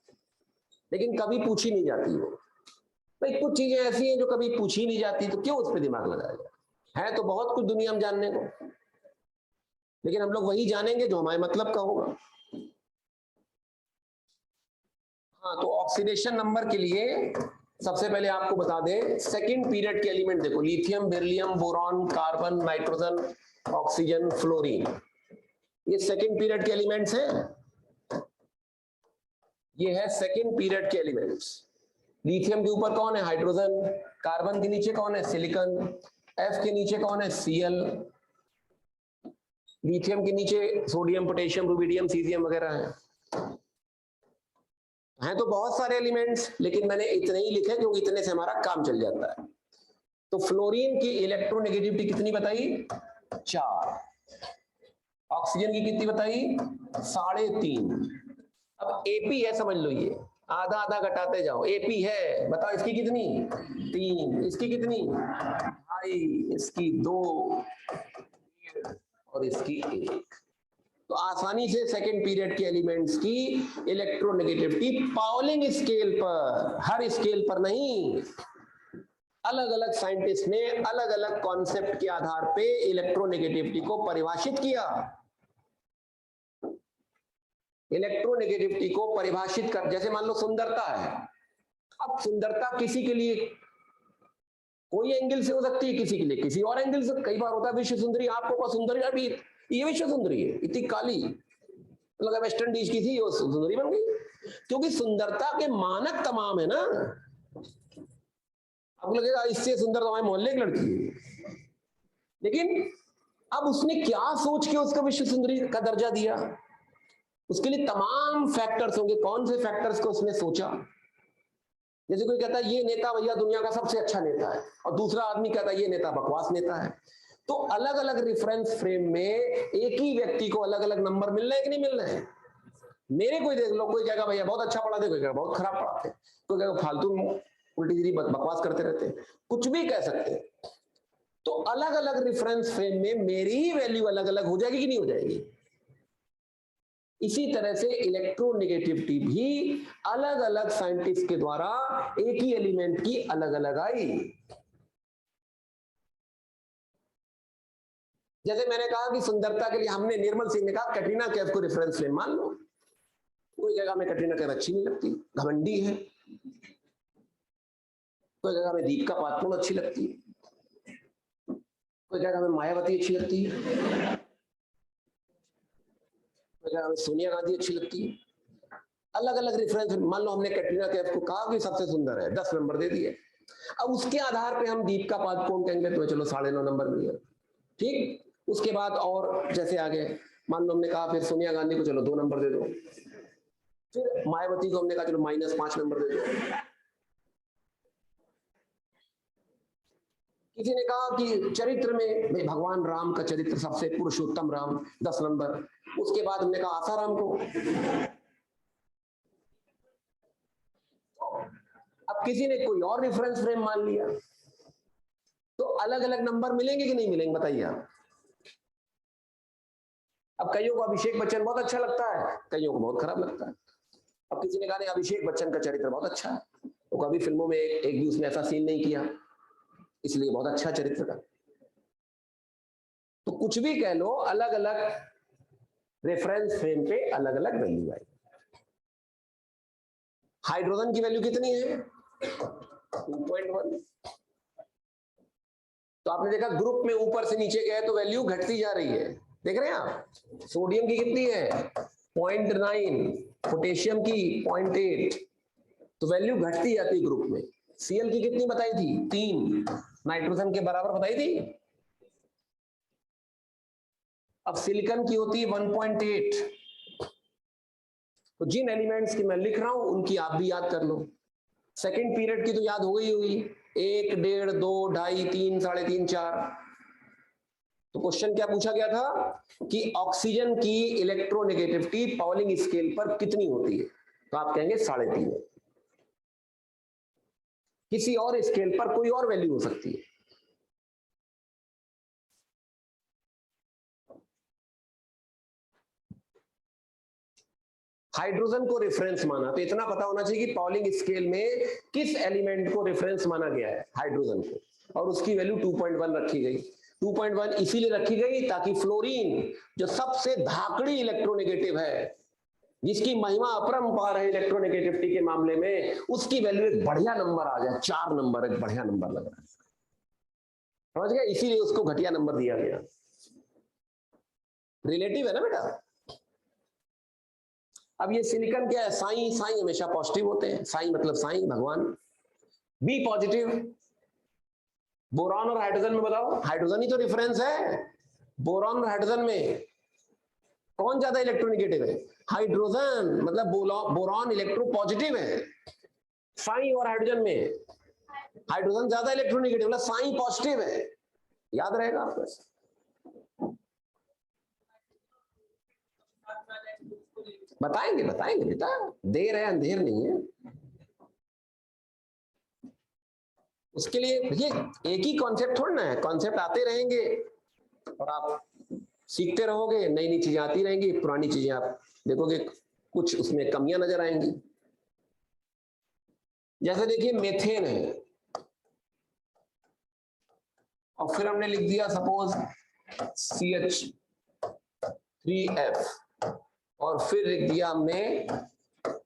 लेकिन कभी पूछी नहीं जाती वो। भाई कुछ चीजें ऐसी हैं जो कभी पूछी नहीं जाती, तो क्यों उस पर दिमाग लगाया? है तो बहुत कुछ दुनिया में जानने को, लेकिन हम लोग वही जानेंगे जो हमारे मतलब का होगा। हाँ तो ऑक्सीडेशन नंबर के लिए सबसे पहले आपको बता दें, सेकंड पीरियड के एलिमेंट देखो, lithium, beryllium, boron, carbon, nitrogen, oxygen, fluorine, ये सेकंड पीरियड के एलिमेंट्स हैं। ये है सेकंड पीरियड के एलिमेंट्स। लिथियम के ऊपर कौन है? हाइड्रोजन। कार्बन के नीचे कौन है? सिलिकॉन। एफ के नीचे कौन है? Cl। लिथियम के नीचे सोडियम, पोटेशियम, रुबिडियम, सीजियम वगैरह हैं तो बहुत सारे एलिमेंट्स, लेकिन मैंने इतने ही लिखे क्योंकि इतने से हमारा काम चल जाता है। तो फ्लोरीन की इलेक्ट्रोनेगेटिविटी कितनी बताई? 4। ऑक्सीजन की कितनी बताई? 3.5। अब एपी है, समझ लो, ये आधा आधा घटाते जाओ, एपी है, बताओ इसकी कितनी? 3। इसकी कितनी? 2.5। इसकी 2 और इसकी 1। तो आसानी से सेकंड पीरियड के एलिमेंट्स की इलेक्ट्रोनेगेटिविटी पाउलिंग स्केल पर, हर स्केल पर नहीं, अलग अलग साइंटिस्ट ने अलग अलग कॉन्सेप्ट के आधार पे इलेक्ट्रोनेगेटिविटी को परिभाषित किया। इलेक्ट्रोनेगेटिविटी को परिभाषित कर, जैसे मान लो सुंदरता है। अब सुंदरता किसी के लिए कोई एंगल से हो सकती है, किसी के लिए किसी और एंगल से। कई बार होता है विश्व सुंदरी, आपको सुंदरी, अभी ये विश्व सुंदरी है, इतनी काली, मतलब वेस्ट इंडीज की थी, वो सुंदरी बन गई, क्योंकि सुंदरता के मानक तमाम है ना। अब लगेगा इससे सुंदर तो हमारे मोहल्ले की लड़की है, लेकिन अब उसने क्या सोच के उसको विश्व सुंदरी का दर्जा दिया? उसके लिए तमाम फैक्टर्स होंगे। कौन से फैक्टर्स को उसने सोचा? जैसे कोई कहता है ये नेता भैया दुनिया का सबसे अच्छा नेता है, और दूसरा आदमी कहता है ये नेता बकवास नेता है। तो अलग अलग रेफरेंस फ्रेम में एक ही व्यक्ति को अलग अलग नंबर मिल रहे हैं कि नहीं मिल रहे हैं? मेरे कोई देख लो, कोई कहेगा भैया बहुत अच्छा पढ़ाते, कोई कहेगा बहुत खराब पढ़ाते, कोई कहेगा फालतू उल्टी सीधी बकवास करते रहते, कुछ भी कह सकते हैं। तो अलग अलग रेफरेंस फ्रेम में मेरी ही वैल्यू अलग अलग हो जाएगी कि नहीं हो जाएगी? इसी तरह से इलेक्ट्रोनेगेटिविटी भी अलग अलग साइंटिस्ट के द्वारा एक ही एलिमेंट की अलग अलग आई। जैसे मैंने कहा कि सुंदरता के लिए हमने, निर्मल सिंह ने कहा कैटरीना कैफ को रेफरेंस फ्रेम मान लो। कोई जगह में कैटरीना कैफ अच्छी नहीं लगती, घमंडी है। कोई जगह में दीपिका पादुकोण अच्छी लगती है, कोई जगह में मायावती अच्छी लगती है, कोई जगह में सोनिया गांधी अच्छी लगती है। अलग अलग रेफरेंस। मान लो हमने कैटरीना कैफ को कहा कि सबसे सुंदर है, 10 नंबर दे दिए। अब उसके आधार पे हम दीपिका पादुकोण कहेंगे तो चलो 9.5 नंबर मिल गए, ठीक। उसके बाद और जैसे आगे मान लो हमने कहा फिर सोनिया गांधी को चलो 2 नंबर दे दो, फिर मायावती को हमने कहा चलो -5 नंबर दे दो। किसी ने कहा कि चरित्र में भगवान राम का चरित्र सबसे पुरुषोत्तम राम 10 नंबर। उसके बाद हमने कहा आसाराम को। अब किसी ने कोई और रेफरेंस फ्रेम मान लिया, तो अलग अलग नंबर मिलेंगे कि नहीं मिलेंगे बताइए आप। अब कईयों को अभिषेक बच्चन बहुत अच्छा लगता है, कईयों को बहुत खराब लगता है। अब किसी ने कहा नहीं अभिषेक बच्चन का चरित्र बहुत अच्छा है, वो कभी फिल्मों में एक भी उसने ऐसा सीन नहीं किया, इसलिए बहुत अच्छा चरित्र का। तो कुछ भी कह लो, अलग अलग रेफरेंस फ्रेम पे अलग अलग वैल्यू आएगी। हाइड्रोजन की वैल्यू कितनी है? 2.1। तो आपने देखा ग्रुप में ऊपर से नीचे गए तो वैल्यू घटती जा रही है, देख रहे हैं आप। सोडियम की कितनी है? 0.9, पोटेशियम की 0.8, तो वैल्यू घटती जाती है ग्रुप में। Cl की कितनी बताई थी? 3, नाइट्रोजन के बराबर बताई थी। अब सिलिकॉन की होती है 1.8। तो जिन एलिमेंट्स की मैं लिख रहा हूं उनकी आप भी याद कर लो। सेकेंड पीरियड की तो याद हो गई होगी, 1, 1.5, 2, 2.5, 3, 3.5, 4। तो क्वेश्चन क्या पूछा गया था कि ऑक्सीजन की इलेक्ट्रोनेगेटिविटी पॉलिंग स्केल पर कितनी होती है? तो आप कहेंगे 3.5। किसी और स्केल पर कोई और वैल्यू हो सकती है। हाइड्रोजन को रेफरेंस माना, तो इतना पता होना चाहिए कि पॉलिंग स्केल में किस एलिमेंट को रेफरेंस माना गया है, हाइड्रोजन को, और उसकी वैल्यू 2.1 रखी गई। 2.1 इसीलिए रखी गई ताकि फ्लोरीन जो सबसे धाकड़ी इलेक्ट्रोनेगेटिव है, जिसकी महिमा अपरंपार है इलेक्ट्रोनेगेटिविटी के मामले में, उसकी वैल्यू एक बढ़िया नंबर आ जाए। 4 नंबर एक बढ़िया नंबर लग रहा है, समझ गए? इसीलिए उसको घटिया नंबर दिया गया। रिलेटिव है ना बेटा। अब ये सिलिकॉन क्या है? साई, साई हमेशा पॉजिटिव होते हैं, साई मतलब साई भगवान। B positive. बोरॉन और हाइड्रोजन में बताओ, हाइड्रोजन ही तो रेफरेंस है। बोरॉन और हाइड्रोजन में कौन ज्यादा इलेक्ट्रोनेगेटिव है? हाइड्रोजन, मतलब बोरॉन इलेक्ट्रो पॉजिटिव है। साई और हाइड्रोजन में हाइड्रोजन ज्यादा इलेक्ट्रोनेगेटिव, मतलब साई पॉजिटिव है। याद रहेगा आपको। बताएंगे बताएंगे बेटा, देर है अंधेर नहीं है। उसके लिए देखिए एक ही कॉन्सेप्ट थोड़ा ना है, कॉन्सेप्ट आते रहेंगे और आप सीखते रहोगे, नई नई चीजें आती रहेंगी, पुरानी चीजें आप देखोगे कुछ उसमें कमियां नजर आएंगी। जैसे देखिए मेथेन है, और फिर हमने लिख दिया सपोज CH3F, और फिर लिख दिया हमने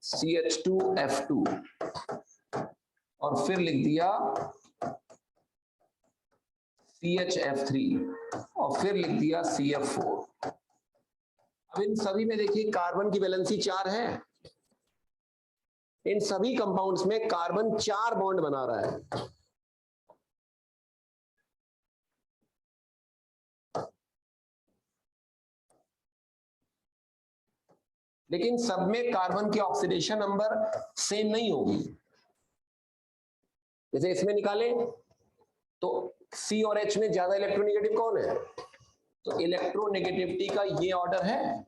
CH2F2, और फिर लिख दिया CHF3, और फिर लिख दिया CF4। अब इन सभी में देखिए कार्बन की वैलेंसी 4 है। इन सभी कंपाउंड्स में कार्बन 4 बॉन्ड बना रहा है। लेकिन सब में कार्बन की ऑक्सीडेशन नंबर सेम नहीं होगी। जैसे इसमें निकालें तो C और H में ज्यादा इलेक्ट्रोनेगेटिव कौन है? तो इलेक्ट्रोनेगेटिविटी का ये ऑर्डर है।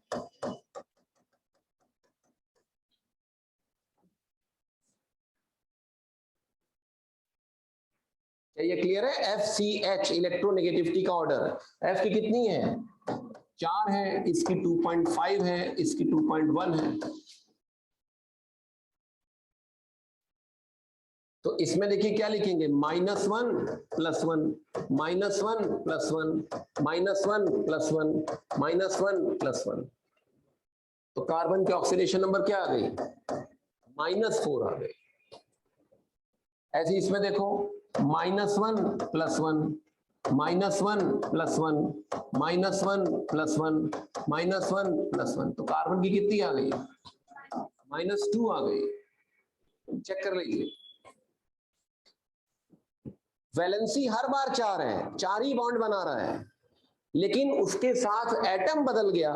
क्या ये क्लियर है? FCH इलेक्ट्रोनेगेटिविटी का ऑर्डर, F की कितनी है? 4 है, इसकी 2.5 है, इसकी 2.1 है। तो इसमें देखिए क्या लिखेंगे? -1 + 1, -1 + 1, -1 + 1, -1 + 1। तो कार्बन की ऑक्सीडेशन नंबर क्या आ गई? -4 आ गई। ऐसे इसमें देखो -1 + 1, -1 + 1, -1 + 1, -1 + 1, तो कार्बन की कितनी आ गई? -2 आ गई। चेक कर लीजिए, वैलेंसी हर बार 4 है, 4 ही बॉन्ड बना रहा है, लेकिन उसके साथ एटम बदल गया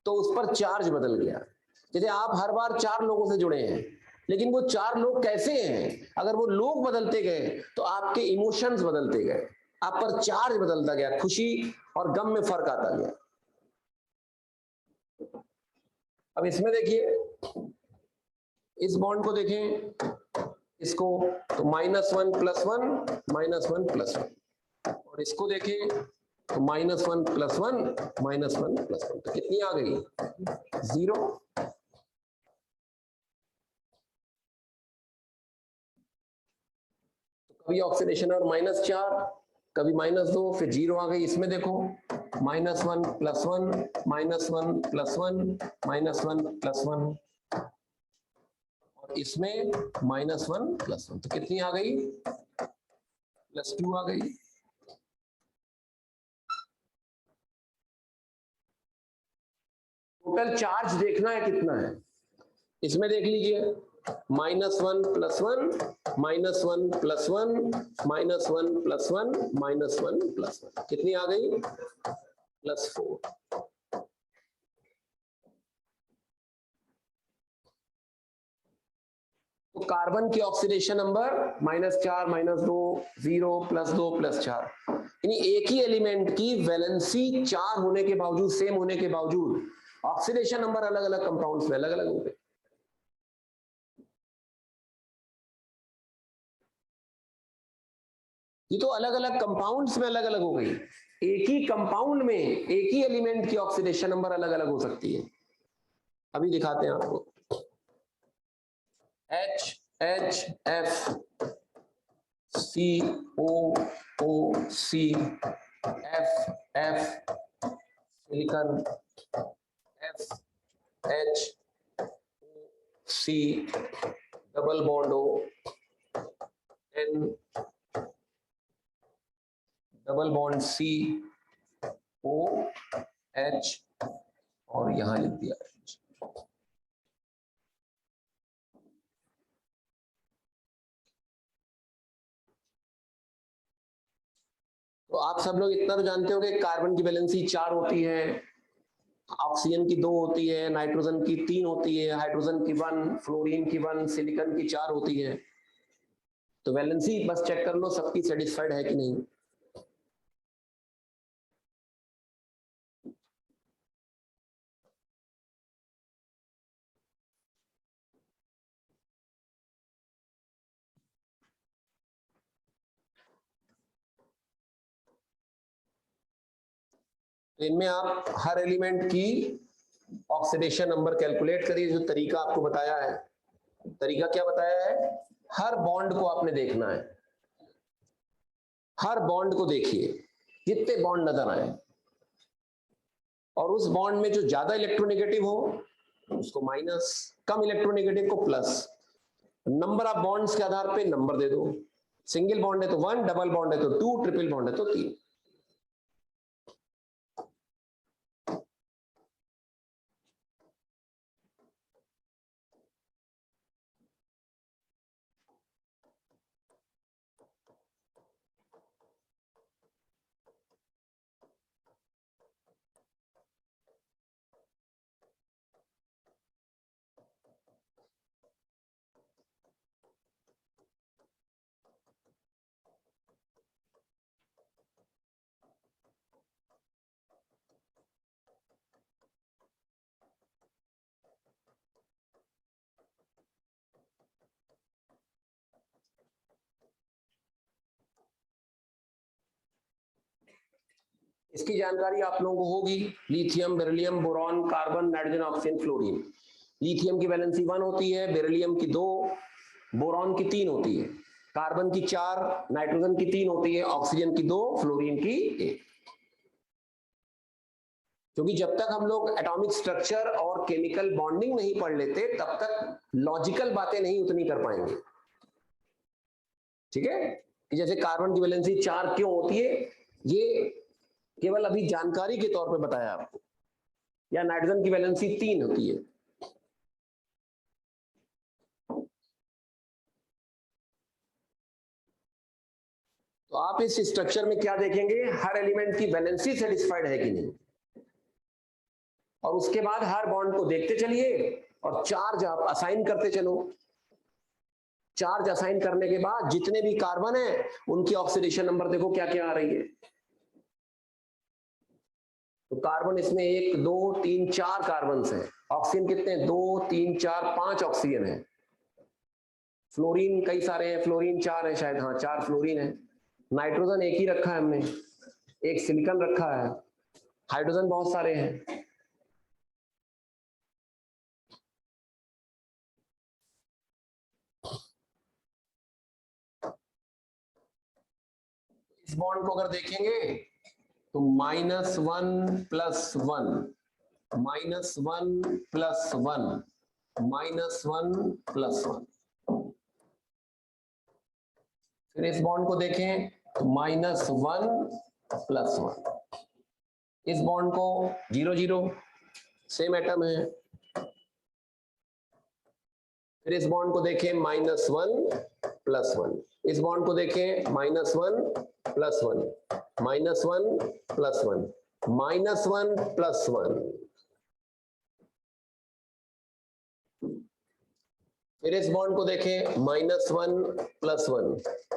तो उस पर चार्ज बदल गया। जैसे आप हर बार 4 लोगों से जुड़े हैं, लेकिन वो 4 लोग कैसे हैं, अगर वो लोग बदलते गए तो आपके इमोशंस बदलते गए, आप पर चार्ज बदलता गया, खुशी और गम में फर्क आता गया। अब इसमें देखिए, इस बॉन्ड को देखें, इसको तो -1 + 1 -1 + 1, और इसको देखें तो -1 + 1 -1 + 1, तो कितनी आ गई? 0। कभी ऑक्सीडेशन और -4, कभी -2, फिर 0 आ गई। इसमें देखो -1 + 1 -1 + 1 -1 + 1, और इसमें -1 + 1, तो कितनी आ गई? +2 आ गई। टोटल चार्ज देखना है कितना है, इसमें देख लीजिए, -1 + 1 -1 + 1 -1 + 1 -1 + 1, कितनी आ गई? +4। तो कार्बन की ऑक्सीडेशन नंबर -4 -2 0 +2 +4, यानी एक ही एलिमेंट की वैलेंसी 4 होने के बावजूद, सेम होने के बावजूद, ऑक्सीडेशन नंबर अलग अलग कंपाउंड्स में अलग अलग होंगे। ये तो अलग अलग कंपाउंड्स में अलग अलग हो गई, एक ही कंपाउंड में एक ही एलिमेंट की ऑक्सीडेशन नंबर अलग अलग हो सकती है। अभी दिखाते हैं आपको। HHF COOC FF silicon FHC double bond O N double bond C OH और यहां लिख दिया। तो आप सब लोग इतना तो जानते हो कि कार्बन की वैलेंसी 4 होती है, ऑक्सीजन की 2 होती है, नाइट्रोजन की 3 होती है, हाइड्रोजन की 1, फ्लोरीन की 1, सिलिकॉन की 4 होती है। तो वैलेंसी बस चेक कर लो सबकी सेटिस्फाइड है कि नहीं। तो इनमें आप हर एलिमेंट की ऑक्सीडेशन नंबर कैलकुलेट करिए, जो तरीका आपको बताया है। तरीका क्या बताया है? हर बॉन्ड को आपने देखना है, हर बॉन्ड को देखिए, जितने बॉन्ड नजर आए, और उस बॉन्ड में जो ज्यादा इलेक्ट्रोनेगेटिव हो उसको माइनस, कम इलेक्ट्रोनेगेटिव को प्लस, नंबर ऑफ बॉन्ड्स के आधार पे नंबर दे दो। सिंगल बॉन्ड है तो 1, डबल बॉन्ड है तो 2, ट्रिपल बॉन्ड है तो 3। इसकी जानकारी आप लोगों को होगी, lithium, beryllium, boron, carbon, nitrogen, oxygen, fluorine. Lithium की वैलेंसी 1 होती है, बेरिलियम की 2, बोरॉन की 3 होती है, कार्बन की 4, नाइट्रोजन की 3 होती है, ऑक्सीजन की 2, फ्लोरीन की 1। क्योंकि जब तक हम लोग एटॉमिक स्ट्रक्चर और केमिकल बॉन्डिंग नहीं पढ़ लेते तब तक लॉजिकल बातें नहीं उतनी कर पाएंगे। ठीक है, कि जैसे कार्बन की वैलेंसी 4 क्यों होती है, ये केवल अभी जानकारी के तौर पे बताया आपको। या नाइट्रोजन की वैलेंसी 3 होती है। तो आप इस स्ट्रक्चर में क्या देखेंगे, हर एलिमेंट की वैलेंसी सेटिस्फाइड है कि नहीं। और उसके बाद हर बॉन्ड को देखते चलिए और चार्ज आप असाइन करते चलो। चार्ज असाइन करने के बाद जितने भी कार्बन है उनकी ऑक्सीडेशन नंबर देखो क्या क्या आ रही है। तो कार्बन इसमें 1 2 3 4 कार्बन है। ऑक्सीजन कितने 2 3 4 5 ऑक्सीजन है। फ्लोरीन कई सारे हैं, फ्लोरीन 4 है शायद, हाँ 4 फ्लोरीन है। नाइट्रोजन एक ही रखा है हमने, एक सिलिकॉन रखा है। हाइड्रोजन बहुत सारे हैं। इस बॉन्ड को अगर देखेंगे तो -1 + 1 -1 + 1 -1 + 1। फिर इस बॉन्ड को देखें तो -1 + 1। इस बॉन्ड को 0 0 सेम एटम है। फिर इस बॉन्ड को देखें -1 + 1। इस बॉन्ड को देखें -1 + 1 -1 + 1 -1 + 1। फिर इस बॉन्ड को देखें -1 + 1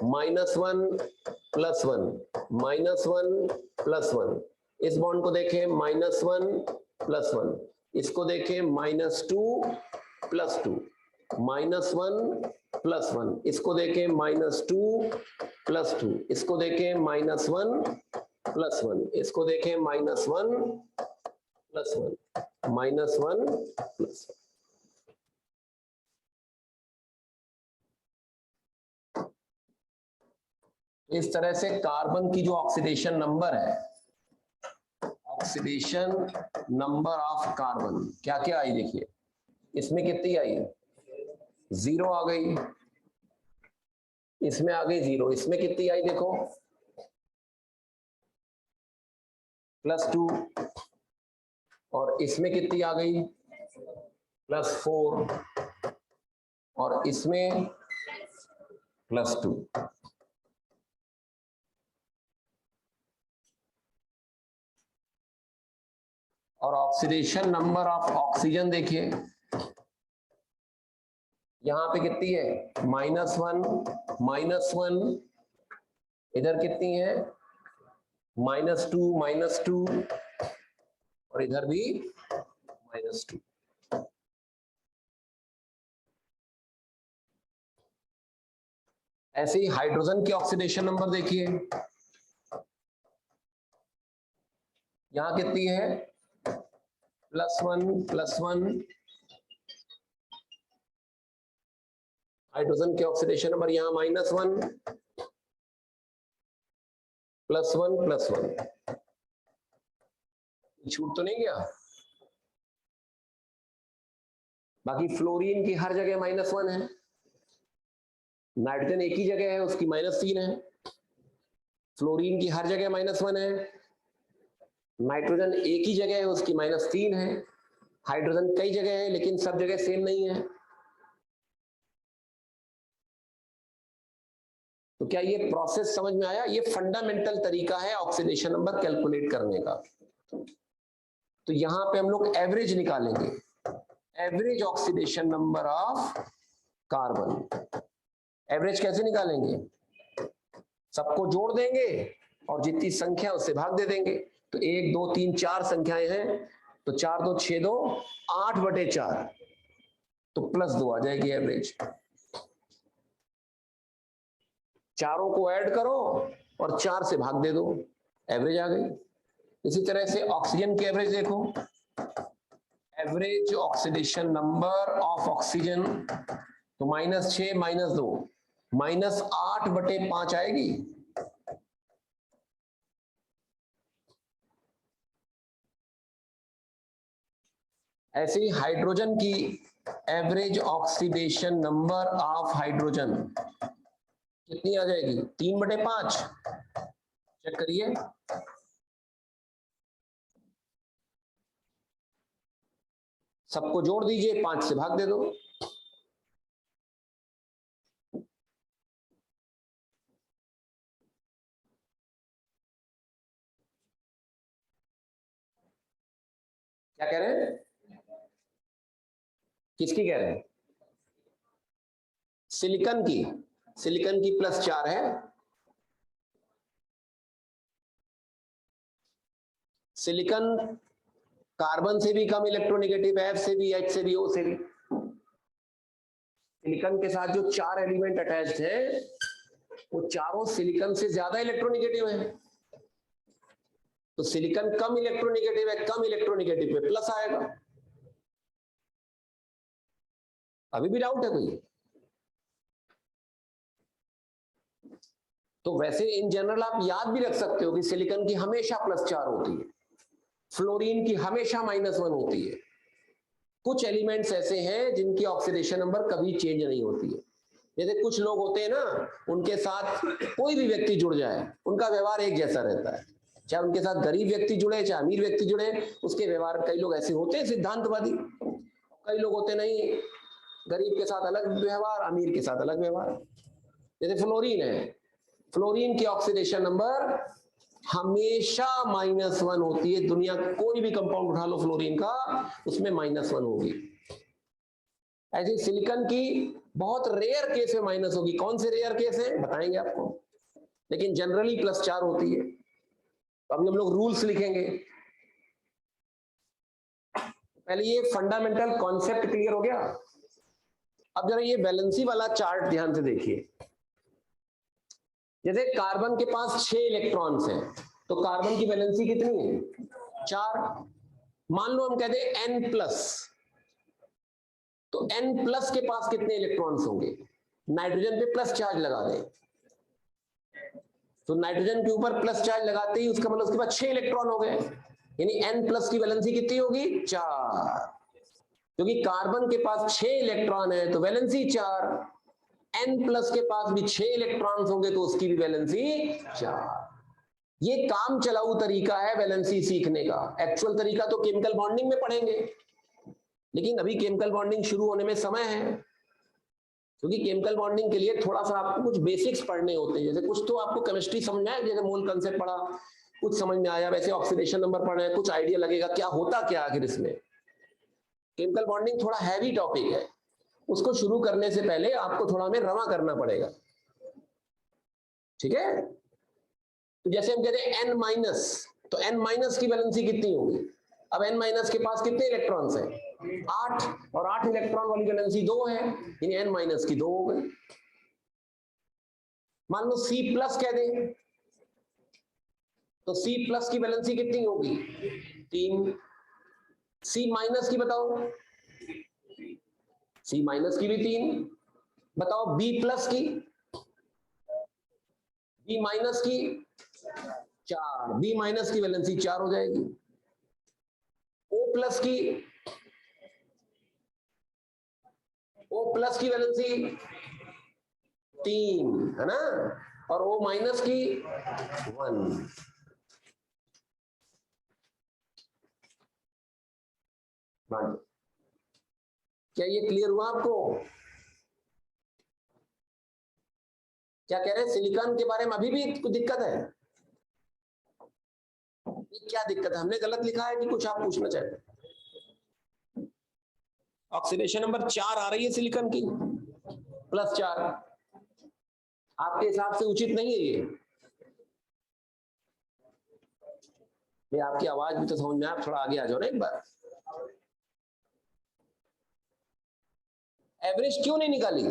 -1 + 1 -1 + 1। इस बॉन्ड को देखें -1 + 1। इसको देखें -2 + 2 -1 + 1। इसको देखें -2 + 2। इसको देखें -1 + 1। इसको देखें -1 + 1 -1 + 1। इस तरह से कार्बन की जो ऑक्सीडेशन नंबर है, ऑक्सीडेशन नंबर ऑफ कार्बन क्या क्या आई देखिए। इसमें कितनी आई, 0 आ गई। इसमें आ गई 0। इसमें कितनी आई देखो, +2। और इसमें कितनी आ गई, +4। और इसमें +2। और ऑक्सीडेशन नंबर ऑफ ऑक्सीजन देखिए, यहां पे कितनी है, -1 -1। इधर कितनी है, -2 -2। और इधर भी -2। ऐसे ही हाइड्रोजन की ऑक्सीडेशन नंबर देखिए, यहां कितनी है, +1 +1। हाइड्रोजन के ऑक्सीडेशन नंबर यहां -1 +1 +1। छूट तो नहीं गया। बाकी फ्लोरीन की हर जगह -1 है। नाइट्रोजन एक ही जगह है, उसकी -3 है। फ्लोरीन की हर जगह -1 है। नाइट्रोजन एक ही जगह है, उसकी -3 है। हाइड्रोजन कई जगह है लेकिन सब जगह सेम नहीं है। तो क्या ये प्रोसेस समझ में आया? ये फंडामेंटल तरीका है ऑक्सीडेशन नंबर कैलकुलेट करने का। तो यहां पे हम लोग एवरेज निकालेंगे, average oxidation number of carbon. Average कैसे निकालेंगे, सबको जोड़ देंगे और जितनी संख्या उससे भाग दे देंगे। तो 1 2 3 4 संख्याएं हैं, तो 4 2 6 2 8/4, तो +2 आ जाएगी एवरेज। चारों को ऐड करो और 4 से भाग दे दो, एवरेज आ गई। इसी तरह से ऑक्सीजन की एवरेज देखो, average oxidation number of oxygen, तो -6 -2 -8/5 आएगी। ऐसे ही हाइड्रोजन की average oxidation number of hydrogen कितनी आ जाएगी, 3/5। चेक करिए, सबको जोड़ दीजिए, 5 से भाग दे दो। क्या कह रहे हैं? किसकी कह रहे हैं? सिलिकॉन की। सिलिकॉन की +4 है। सिलिकॉन कार्बन से भी कम इलेक्ट्रोनेगेटिव है, F से भी, H से भी, O से भी। सिलिकॉन के साथ जो 4 एलिमेंट अटैच्ड है वो चारों सिलिकॉन से ज्यादा इलेक्ट्रोनेगेटिव है। तो सिलिकॉन कम इलेक्ट्रोनेगेटिव है, कम इलेक्ट्रोनेगेटिव पे प्लस आएगा। अभी भी डाउट है कोई? तो वैसे इन जनरल आप याद भी रख सकते हो कि सिलिकॉन की हमेशा +4 होती है, फ्लोरीन की हमेशा -1 होती है। कुछ एलिमेंट्स ऐसे हैं जिनकी ऑक्सीडेशन नंबर कभी चेंज नहीं होती है। जैसे कुछ लोग होते हैं ना, उनके साथ कोई भी व्यक्ति जुड़ जाए उनका व्यवहार एक जैसा रहता है, चाहे उनके साथ गरीब व्यक्ति जुड़े चाहे अमीर व्यक्ति जुड़े, उसके व्यवहार। कई लोग ऐसे होते हैं सिद्धांतवादी, कई लोग होते नहीं, गरीब के साथ अलग व्यवहार, अमीर के साथ अलग व्यवहार। जैसे फ्लोरीन है, फ्लोरीन की ऑक्सीडेशन नंबर हमेशा -1 होती है। दुनिया कोई भी कंपाउंड उठा लो फ्लोरीन का, उसमें -1 होगी। ऐसे सिलिकॉन की बहुत रेयर केस में माइनस होगी। कौन से रेयर केस है बताएंगे आपको, लेकिन जनरली +4 होती है। तो अभी हम लोग रूल्स लिखेंगे। पहले ये फंडामेंटल कॉन्सेप्ट क्लियर हो गया। अब जरा ये वैलेंसी वाला चार्ट ध्यान से देखिए। जैसे कार्बन के पास 6 इलेक्ट्रॉन्स हैं, तो कार्बन की वैलेंसी कितनी है? 4। मान लो हम कहते हैं N+, तो N+ के पास कितने इलेक्ट्रॉन्स होंगे? नाइट्रोजन पे प्लस चार्ज लगा दें, तो नाइट्रोजन के ऊपर प्लस चार्ज लगाते ही उसका मतलब उसके पास 6 इलेक्ट्रॉन हो गए, यानी N+ की वैलेंसी कितनी होगी? 4। क्योंकि कार्बन के पास 6 इलेक्ट्रॉन है तो वैलेंसी 4, N+ के पास भी 6 इलेक्ट्रॉन्स होंगे तो उसकी भी वैलेंसी 4। ये काम चलाऊ तरीका है वैलेंसी सीखने का। एक्चुअल तरीका तो केमिकल बॉन्डिंग में पढ़ेंगे, लेकिन अभी केमिकल बॉन्डिंग शुरू होने में समय है, क्योंकि केमिकल बॉन्डिंग के लिए थोड़ा सा आपको कुछ बेसिक्स पढ़ने होते हैं। जैसे कुछ तो आपको केमिस्ट्री समझ में आया, जैसे मोल कंसेप्ट पढ़ा, कुछ समझ में आया, वैसे ऑक्सीडेशन नंबर पढ़ रहे हैं, कुछ आइडिया लगेगा क्या होता क्या आखिर इसमें। केमिकल बॉन्डिंग थोड़ा हैवी टॉपिक है, उसको शुरू करने से पहले आपको थोड़ा हमें रमा करना पड़ेगा, ठीक है। तो जैसे हम कहते हैं N-, तो N- की वैलेंसी कितनी होगी? अब N- के पास कितने इलेक्ट्रॉन्स हैं? 8, और 8 इलेक्ट्रॉन वाली वैलेंसी 2 है, यानी N- की 2 हो गई। मान लो C+ कह दें, तो C+ की वैलेंसी कितनी होगी? 3। C- की बताओ? C- की भी 3। बताओ B+ की? B- की 4। B- की वैलेंसी 4 हो जाएगी। O+ की? O+ की वैलेंसी 3 है ना, और O- की 1। क्या ये क्लियर हुआ आपको? क्या कह रहे हैं? सिलिकॉन के बारे में अभी भी कुछ दिक्कत है? क्या दिक्कत है? हमने गलत लिखा है कि कुछ आप पूछना चाहते हैं? ऑक्सीडेशन नंबर 4 आ रही है सिलिकॉन की, +4। आपके हिसाब से उचित नहीं है ये आपकी आवाज भी तो समझ में, आप थोड़ा आगे आ जाओ ना एक बार। एवरेज क्यों नहीं निकाली?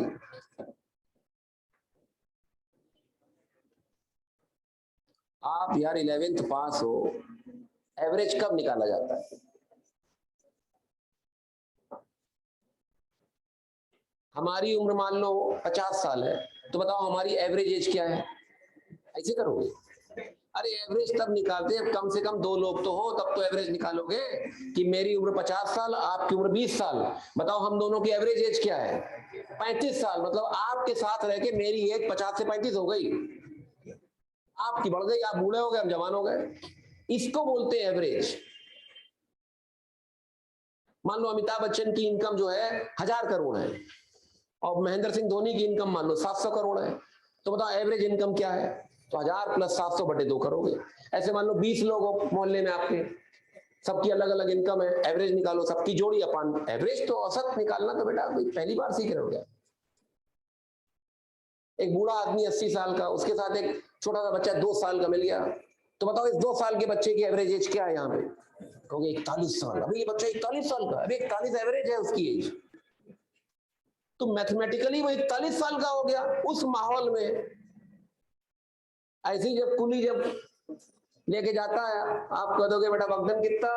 आप यार 11th पास हो, एवरेज कब निकाला जाता है? हमारी उम्र मान लो 50 साल है, तो बताओ हमारी एवरेज एज क्या है? ऐसे करोगे? अरे एवरेज तब निकालते हैं कम से कम 2 लोग तो हो, तब तो एवरेज निकालोगे कि मेरी उम्र 50 साल, आपकी उम्र 20 साल। बताओ हम दोनों की एवरेज एज क्या है? 35 साल। मतलब आपके साथ रह के मेरी एज 50 से 35 हो गई, आपकी बढ़ गई, आप बूढ़े हो गए, हम जवान हो गए। इसको बोलते हैं एवरेज। मान लो अमिताभ बच्चन की इनकम जो है 1000 करोड़ है, और महेंद्र सिंह धोनी की इनकम मान लो 700 करोड़ है, तो बताओ एवरेज इनकम क्या है? तो 1000 + 700 / 2 करोगे। ऐसे मान लो 20 लोग हो मोहल्ले में आपके, सबकी अलग अलग इनकम है, एवरेज निकालो, सबकी जोड़ी अपन एवरेज। तो औसत निकालना तो बेटा पहली बार सीख रहे हो क्या? एक बूढ़ा आदमी 80 साल का, उसके साथ एक छोटा सा बच्चा 2 साल का मिल गया, तो बताओ इस 2 साल के बच्चे की एवरेज एज क्या है यहाँ पे? कहोगे 41 साल। अभी ये बच्चा 41 साल का, अभी 41 एवरेज है उसकी एज, तो मैथमेटिकली वो 41 साल का हो गया। उस माहौल में ऐसे ही जब कुली जब लेके जाता है, आप कह दोगे बेटा वक्दन कितना,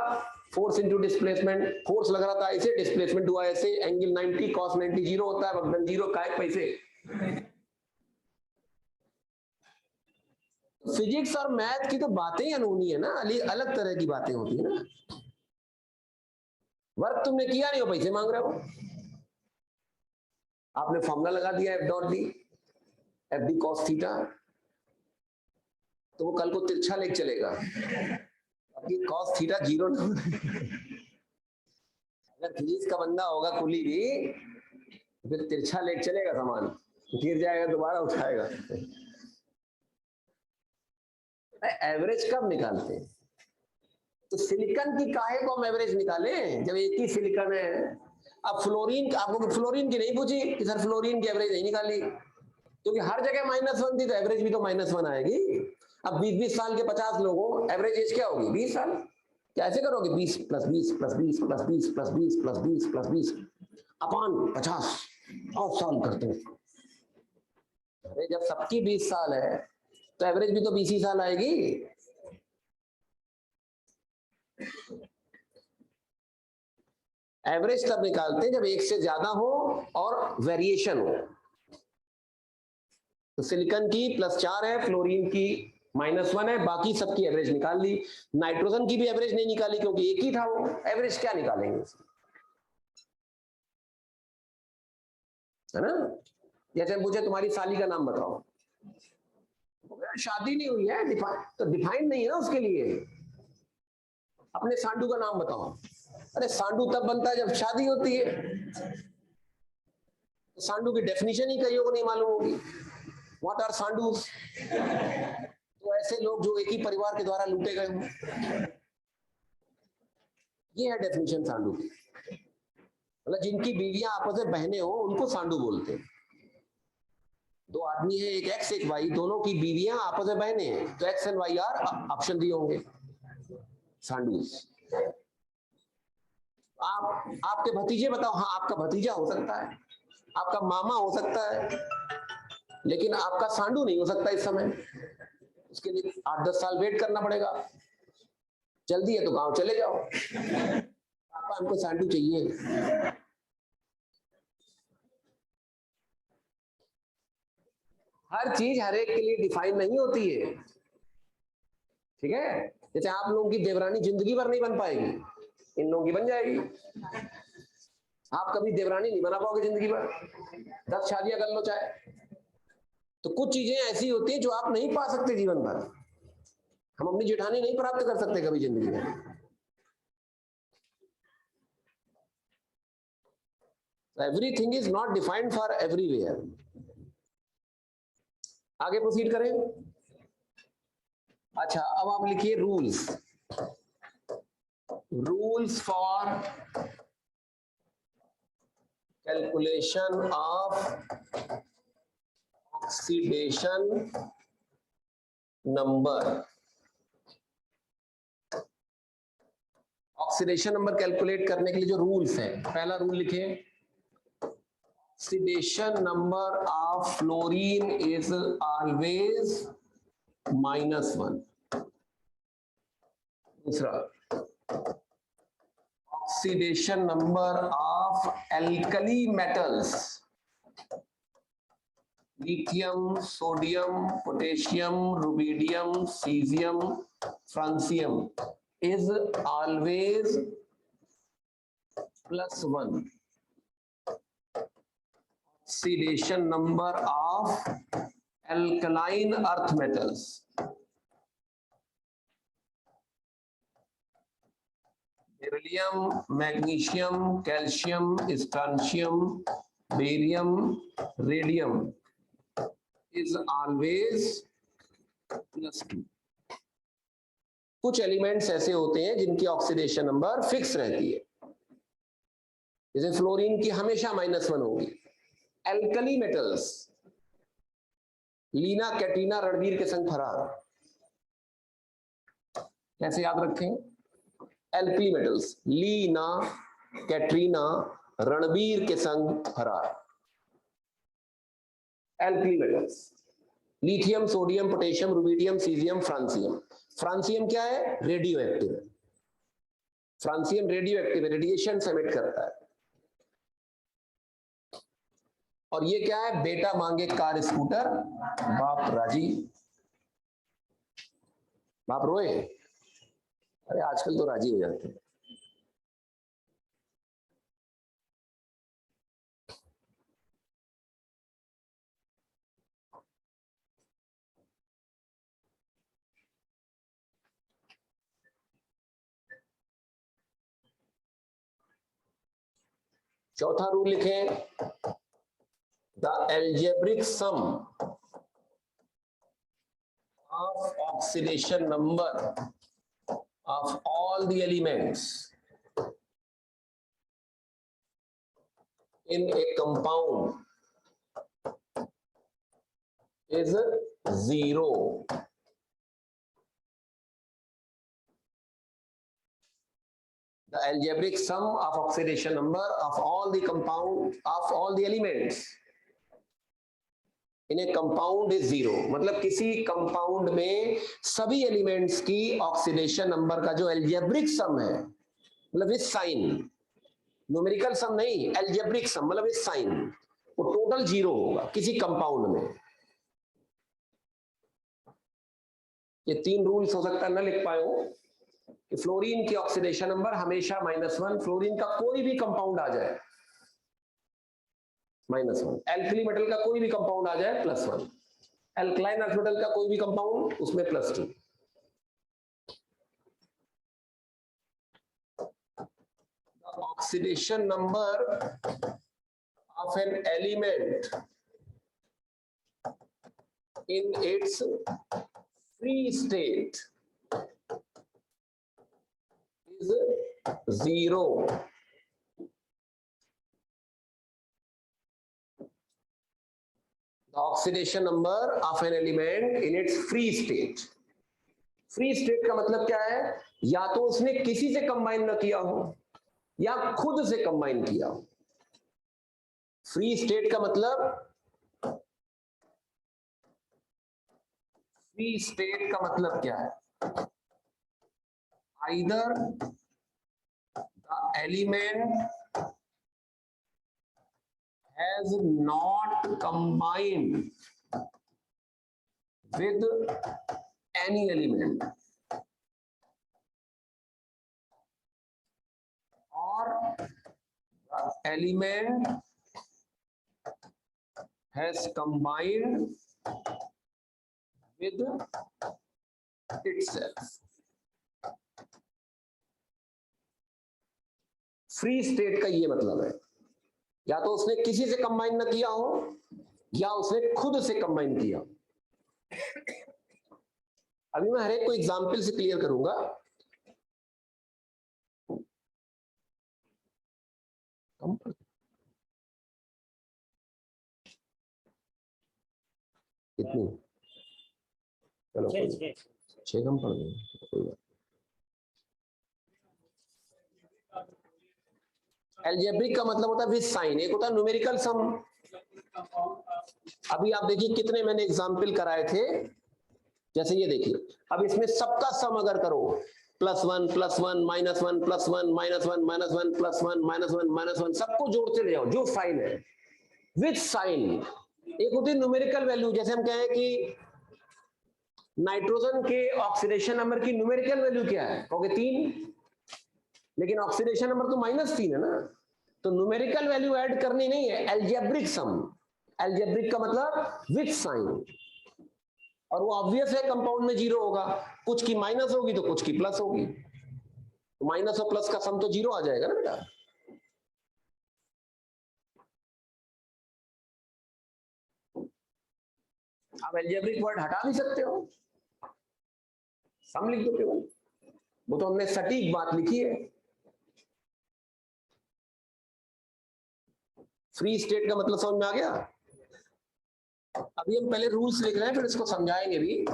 फोर्स इंटू डिस्प्लेसमेंट, फोर्स लग रहा था ऐसे, डिस्प्लेसमेंट हुआ ऐसे, एंगल 90 cos 90 जीरो होता है, वक्दन जीरो, काय पैसे। फिजिक्स और मैथ की तो बातें ही अनूनी है ना, अलग तरह की बातें होती है ना। वर्क तुमने किया नहीं हो, पैसे मांग रहे हो। आपने फॉर्मूला लगा दिया F dot D, F D cos theta, तो वो कल को तिरछा लेके चलेगा, अभी कॉस थीटा जीरो ना। अगर फिजिक्स का बंदा होगा कुली भी, फिर तिरछा लेके चलेगा सामान, गिर जाएगा दोबारा उठाएगा। एवरेज कब निकालते हैं? तो सिलिकॉन की काहे को हम एवरेज निकाले जब एक ही सिलिकॉन है। अब फ्लोरीन, आपको फ्लोरीन की नहीं पूछी कि सर फ्लोरीन की एवरेज नहीं निकाली, क्योंकि हर जगह -1 थी, तो एवरेज भी तो -1 आएगी। अब 20-20 साल के 50 लोगों, एवरेज एज क्या होगी? 20 साल। कैसे करोगे? 20 + 20 + 20 + 20 + 20 + 20 + 20 अपान 50 और साल करते हैं। अरे जब सबकी 20 साल है तो एवरेज भी तो 20 ही साल आएगी। एवरेज तब निकालते हैं जब एक से ज्यादा हो और वेरिएशन हो। तो सिलिकॉन की +4 है, फ्लोरीन की -1 है, बाकी सबकी एवरेज निकाल ली। नाइट्रोजन की भी एवरेज नहीं निकाली क्योंकि एक ही था वो, एवरेज क्या निकालेंगे, है ना। जैसे मुझे तुम्हारी साली का नाम बताओ, शादी नहीं हुई है, तो डिफाइंड नहीं है ना उसके लिए। अपने सांडू का नाम बताओ, अरे सांडू तब बनता है जब शादी होती है, तो सांडू की डेफिनेशन ही कईयों को नहीं मालूम होगी। What are sandus? तो ऐसे लोग जो एक ही परिवार के द्वारा लूटे गए हों, ये है डेफिनेशन सांडू की। मतलब जिनकी बीवियां आपस में बहनें हो उनको सांडू बोलते हैं। 2 आदमी है, एक एक्स एक वाई, दोनों की बीवियां आपस में बहनें हैं, तो x and y are option दिए होंगे सांडूस। आपके भतीजे बताओ, हाँ आपका भतीजा हो सकता है, आपका मामा हो सकता है, लेकिन आपका सांडू नहीं हो सकता इस समय। उसके लिए 8-10 साल वेट करना पड़ेगा। जल्दी है तो गांव चले जाओ, पापा हमको सांडू चाहिए। हर चीज हर एक के लिए डिफाइन नहीं होती है, ठीक है। जैसे आप लोगों की देवरानी जिंदगी भर नहीं बन पाएगी, इन लोगों की बन जाएगी। आप कभी देवरानी नहीं बना पाओगे जिंदगी भर, 10 शादियां कर लो चाहे। तो कुछ चीजें ऐसी होती हैं जो आप नहीं पा सकते जीवन भर। हम अपनी जेठानी नहीं प्राप्त कर सकते कभी जिंदगी में। Everything is not defined for everywhere. आगे प्रोसीड करें। अच्छा, अब आप लिखिए rules. Rules for calculation of oxidation number. Oxidation number calculate करने के लिए जो रूल्स है, पहला रूल लिखिए, oxidation number of fluorine is always -1। दूसरा, oxidation number of alkali metals, lithium, sodium, potassium, rubidium, caesium, francium is always +1. Oxidation number of alkaline earth metals, beryllium, magnesium, calcium, strontium, barium, radium is always +2. कुछ elements ऐसे होते हैं जिनकी oxidation number fix रहती है, जैसे fluorine की हमेशा -1 होगी। एल्कली मेटल्स, लीना कैटरीना रणवीर के संग फरार, कैसे याद रखें? एल्कली मेटल्स, लीना कैटरीना रणवीर के संग फरार, alkali metals. Lithium, sodium, potassium, rubidium, caesium, francium. Francium क्या है? रेडियो एक्टिव है। फ्रांसियम रेडियो एक्टिव है, रेडिएशन एमिट करता है। और ये क्या है? बेटा मांगे कार स्कूटर, बाप राजी। बाप रोए, अरे आजकल तो राजी हो जाते हैं। चौथा रूल लिखें, the algebraic sum of oxidation number of all the elements in a compound is 0. The algebraic sum of oxidation number of all the compound of all the elements in a compound is 0। मतलब किसी compound में सभी elements की oxidation number का जो algebraic sum है, मतलब इस साइन, न्यूमेरिकल सम नहीं, एल्जेब्रिक सम मतलब इस साइन, वो टोटल 0 होगा किसी कंपाउंड में। ये 3 रूल्स हो सकता है न लिख पाए हो कि फ्लोरीन की ऑक्सीडेशन नंबर हमेशा -1, फ्लोरीन का कोई भी कंपाउंड आ जाए -1, एल्कली मेटल का कोई भी कंपाउंड आ जाए +1, एल्कलाइन अर्थ मेटल का कोई भी कंपाउंड उसमें +2। The oxidation number of an element in its free state is 0। The oxidation number of an element in its free state। Free state का मतलब क्या है? या तो उसने किसी से कंबाइन न किया हो या खुद से कंबाइन किया हो। फ्री स्टेट का मतलब, फ्री स्टेट का मतलब क्या है? Either the element has not combined with any element, or the element has combined with itself। Free state का ये मतलब है, या तो उसने किसी से कंबाइन न किया हो या उसने खुद से कंबाइन किया। अभी मैं हर एक को एग्जाम्पल से क्लियर करूंगा। कितनी? चलो 6 कम पड़ गए। एल्जेब्रिक का मतलब होता है विद साइन, एक होता है न्यूमेरिकल सम। अभी आप देखिए कितने मैंने एग्जाम्पल कराए थे, जैसे ये देखिए, अब इसमें सबका सम अगर करो, +1 +1 -1 +1 -1 -1 +1 -1 सबको जोड़ते ले जाओ जो साइन है विद साइन। एक होती है न्यूमेरिकल वैल्यू, जैसे हम कहें कि नाइट्रोजन के ऑक्सीडेशन नंबर की न्यूमेरिकल वैल्यू क्या है, कहोगे 3, लेकिन ऑक्सीडेशन नंबर तो -3 है ना, तो न्यूमेरिकल वैल्यू ऐड करनी नहीं है, एल्जेब्रिक सम। एल्जेब्रिक का मतलब विद साइन, और वो ऑब्वियस है कंपाउंड में 0 होगा, कुछ की माइनस होगी तो कुछ की प्लस होगी, तो माइनस और प्लस का सम तो 0 आ जाएगा ना बेटा। आप एल्जेब्रिक वर्ड हटा भी सकते हो, सम लिख दो केवल। वो तो हमने सटीक बात लिखी है। फ्री स्टेट का मतलब समझ में आ गया। अभी हम पहले रूल्स लिख रहे हैं, फिर इसको समझाएंगे भी।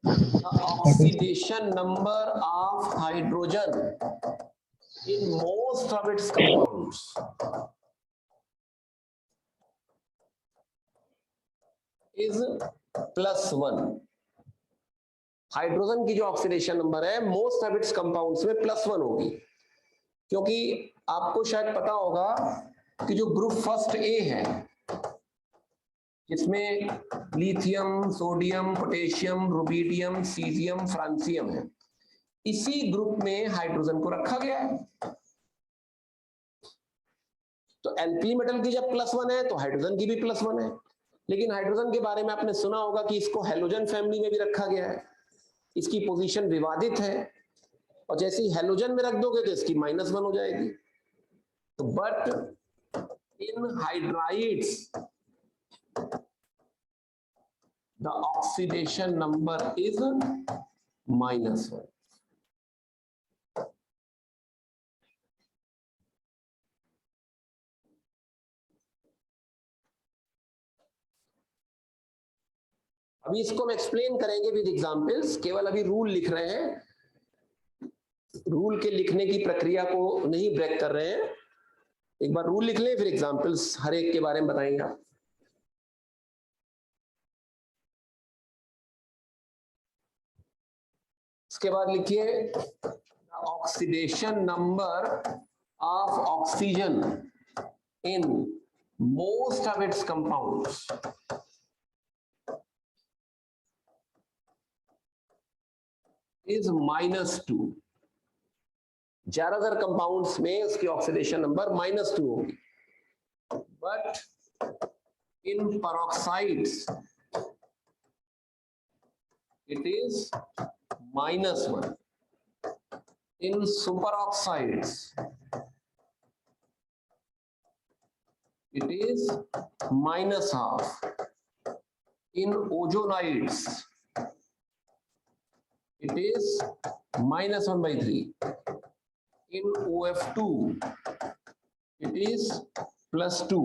Oxidation number of hydrogen in most of its compounds is +1। Hydrogen की जो ऑक्सीडेशन नंबर है मोस्ट ऑफ इट्स कंपाउंड्स में +1 होगी, क्योंकि आपको शायद पता होगा कि जो ग्रुप फर्स्ट ए है जिसमें lithium, sodium, potassium, rubidium, caesium, francium है, इसी ग्रुप में हाइड्रोजन को रखा गया है। तो एल्कली मेटल की जब +1 है तो हाइड्रोजन की भी +1 है। लेकिन हाइड्रोजन के बारे में आपने सुना होगा कि इसको हैलोजन फैमिली में भी रखा गया है, इसकी पोजीशन विवादित है, और जैसे ही हैलोजन में रख दोगे तो इसकी -1 हो जाएगी। तो but in hydrides the oxidation number is -1। अभी इसको हम एक्सप्लेन करेंगे विद एग्जांपल्स, केवल अभी रूल लिख रहे हैं, रूल के लिखने की प्रक्रिया को नहीं ब्रेक कर रहे हैं। एक बार रूल लिख लें, फिर एग्जांपल्स हर एक के बारे में बताएंगे आप। इसके बाद लिखिए oxidation number of oxygen in most of its compounds is -2। ज्यादातर कंपाउंड्स में उसकी ऑक्सीडेशन नंबर -2 होगी, but in पेरोक्साइड्स it is -1, in superoxides it is -0.5, in ozonides it is -1/3, in OF2 it is +2,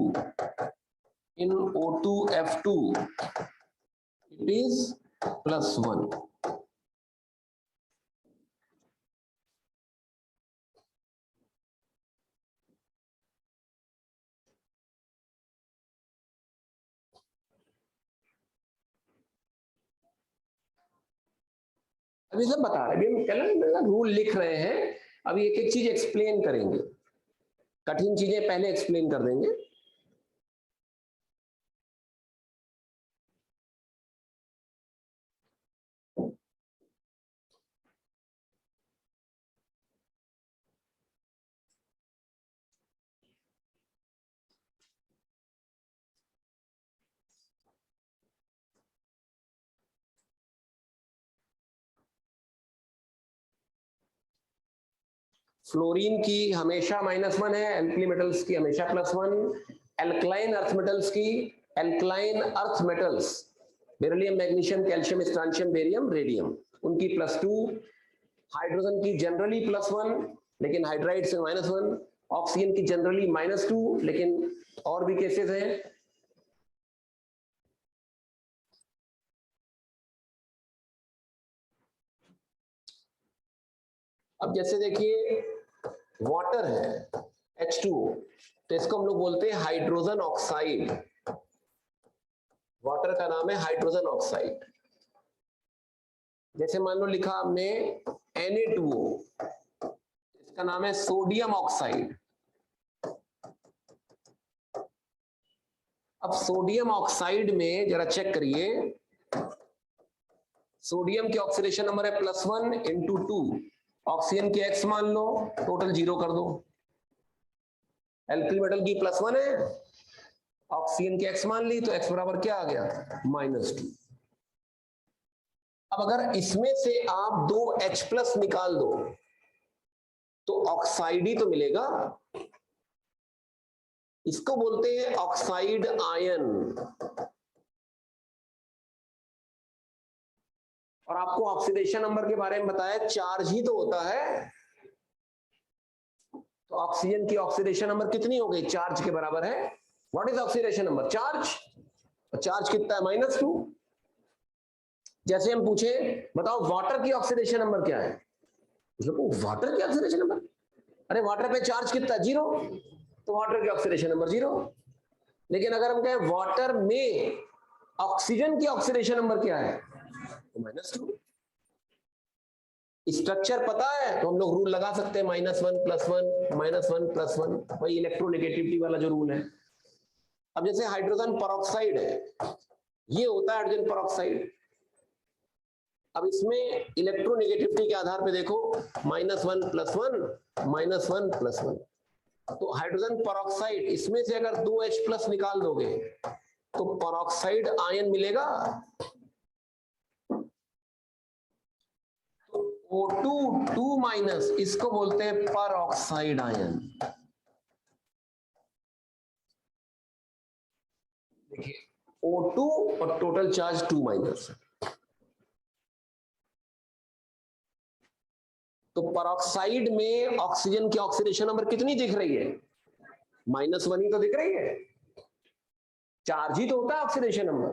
in O2F2 it is +1। अभी सब बता रहे हैं, अभी हम रूल लिख रहे हैं, अभी एक एक चीज एक्सप्लेन करेंगे, कठिन चीजें पहले एक्सप्लेन कर देंगे। फ्लोरीन की हमेशा -1 है, एल्कली मेटल्स की हमेशा +1, एल्कलाइन अर्थ मेटल्स की, alkaline earth metals beryllium, magnesium, calcium, स्ट्रांशियम, barium, radium, उनकी +2, हाइड्रोजन की जनरली +1 लेकिन हाइड्राइड से -1, ऑक्सीजन की जनरली -2 लेकिन और भी केसेस हैं। अब जैसे देखिए वाटर है H2O, तो इसको हम लोग बोलते हैं हाइड्रोजन ऑक्साइड। वाटर का नाम है हाइड्रोजन ऑक्साइड। जैसे मान लो लिखा हमने Na2O, इसका नाम है सोडियम ऑक्साइड। अब सोडियम ऑक्साइड में जरा चेक करिए, सोडियम की ऑक्सीडेशन नंबर है +1 × 2, ऑक्सीजन की X मान लो, टोटल 0 कर दो। एल्कली मेटल की +1 है, ऑक्सीजन की X मान ली तो X बराबर क्या आ गया, -2। अब अगर इसमें से आप 2 H+ निकाल दो तो ऑक्साइड ही तो मिलेगा, इसको बोलते हैं ऑक्साइड आयन। और आपको ऑक्सीडेशन नंबर के बारे में बताया, चार्ज ही तो होता है। तो ऑक्सीजन की ऑक्सीडेशन नंबर कितनी हो गई? चार्ज के बराबर है। What is oxidation number? Charge. Charge कितना है? -2। जैसे हम पूछे बताओ वाटर की ऑक्सीडेशन नंबर क्या है, वाटर की ऑक्सीडेशन नंबर, अरे वाटर पे चार्ज कितना? 0, तो वाटर की ऑक्सीडेशन नंबर 0। लेकिन अगर हम कहें वाटर में ऑक्सीजन की ऑक्सीडेशन नंबर क्या है, तो -2। स्ट्रक्चर पता है तो हम लोग रूल लगा सकते हैं, -1 +1 -1 +1, वही इलेक्ट्रोनेगेटिविटी वाला जो रूल है। अब जैसे हाइड्रोजन परऑक्साइड है, ये होता है हाइड्रोजन परऑक्साइड। अब इसमें इलेक्ट्रोनेगेटिविटी के आधार पे देखो, -1 +1 -1 +1, तो हाइड्रोजन परऑक्साइड, इसमें से अगर 2H+ निकाल दोगे तो परऑक्साइड आयन मिलेगा। तो O2 2- इसको बोलते हैं परऑक्साइड आयन। देखिए O2 और टोटल चार्ज 2-। तो परऑक्साइड में ऑक्सीजन की ऑक्सीडेशन नंबर कितनी दिख रही है? -1 ही तो दिख रही है, चार्ज ही तो होता है ऑक्सीडेशन नंबर।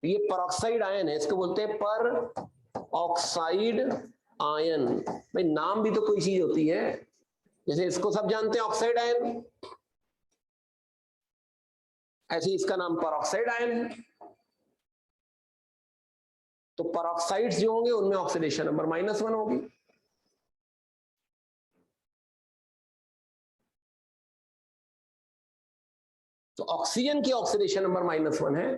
ये परऑक्साइड आयन है, इसको बोलते हैं पर ऑक्साइड आयन। भाई नाम भी तो कोई चीज होती है, जैसे इसको सब जानते हैं ऑक्साइड आयन, ऐसे इसका नाम परऑक्साइड आयन है। तो परऑक्साइड्स जो होंगे उनमें ऑक्सीडेशन नंबर -1 होगी। तो ऑक्सीजन की ऑक्सीडेशन नंबर -1 है।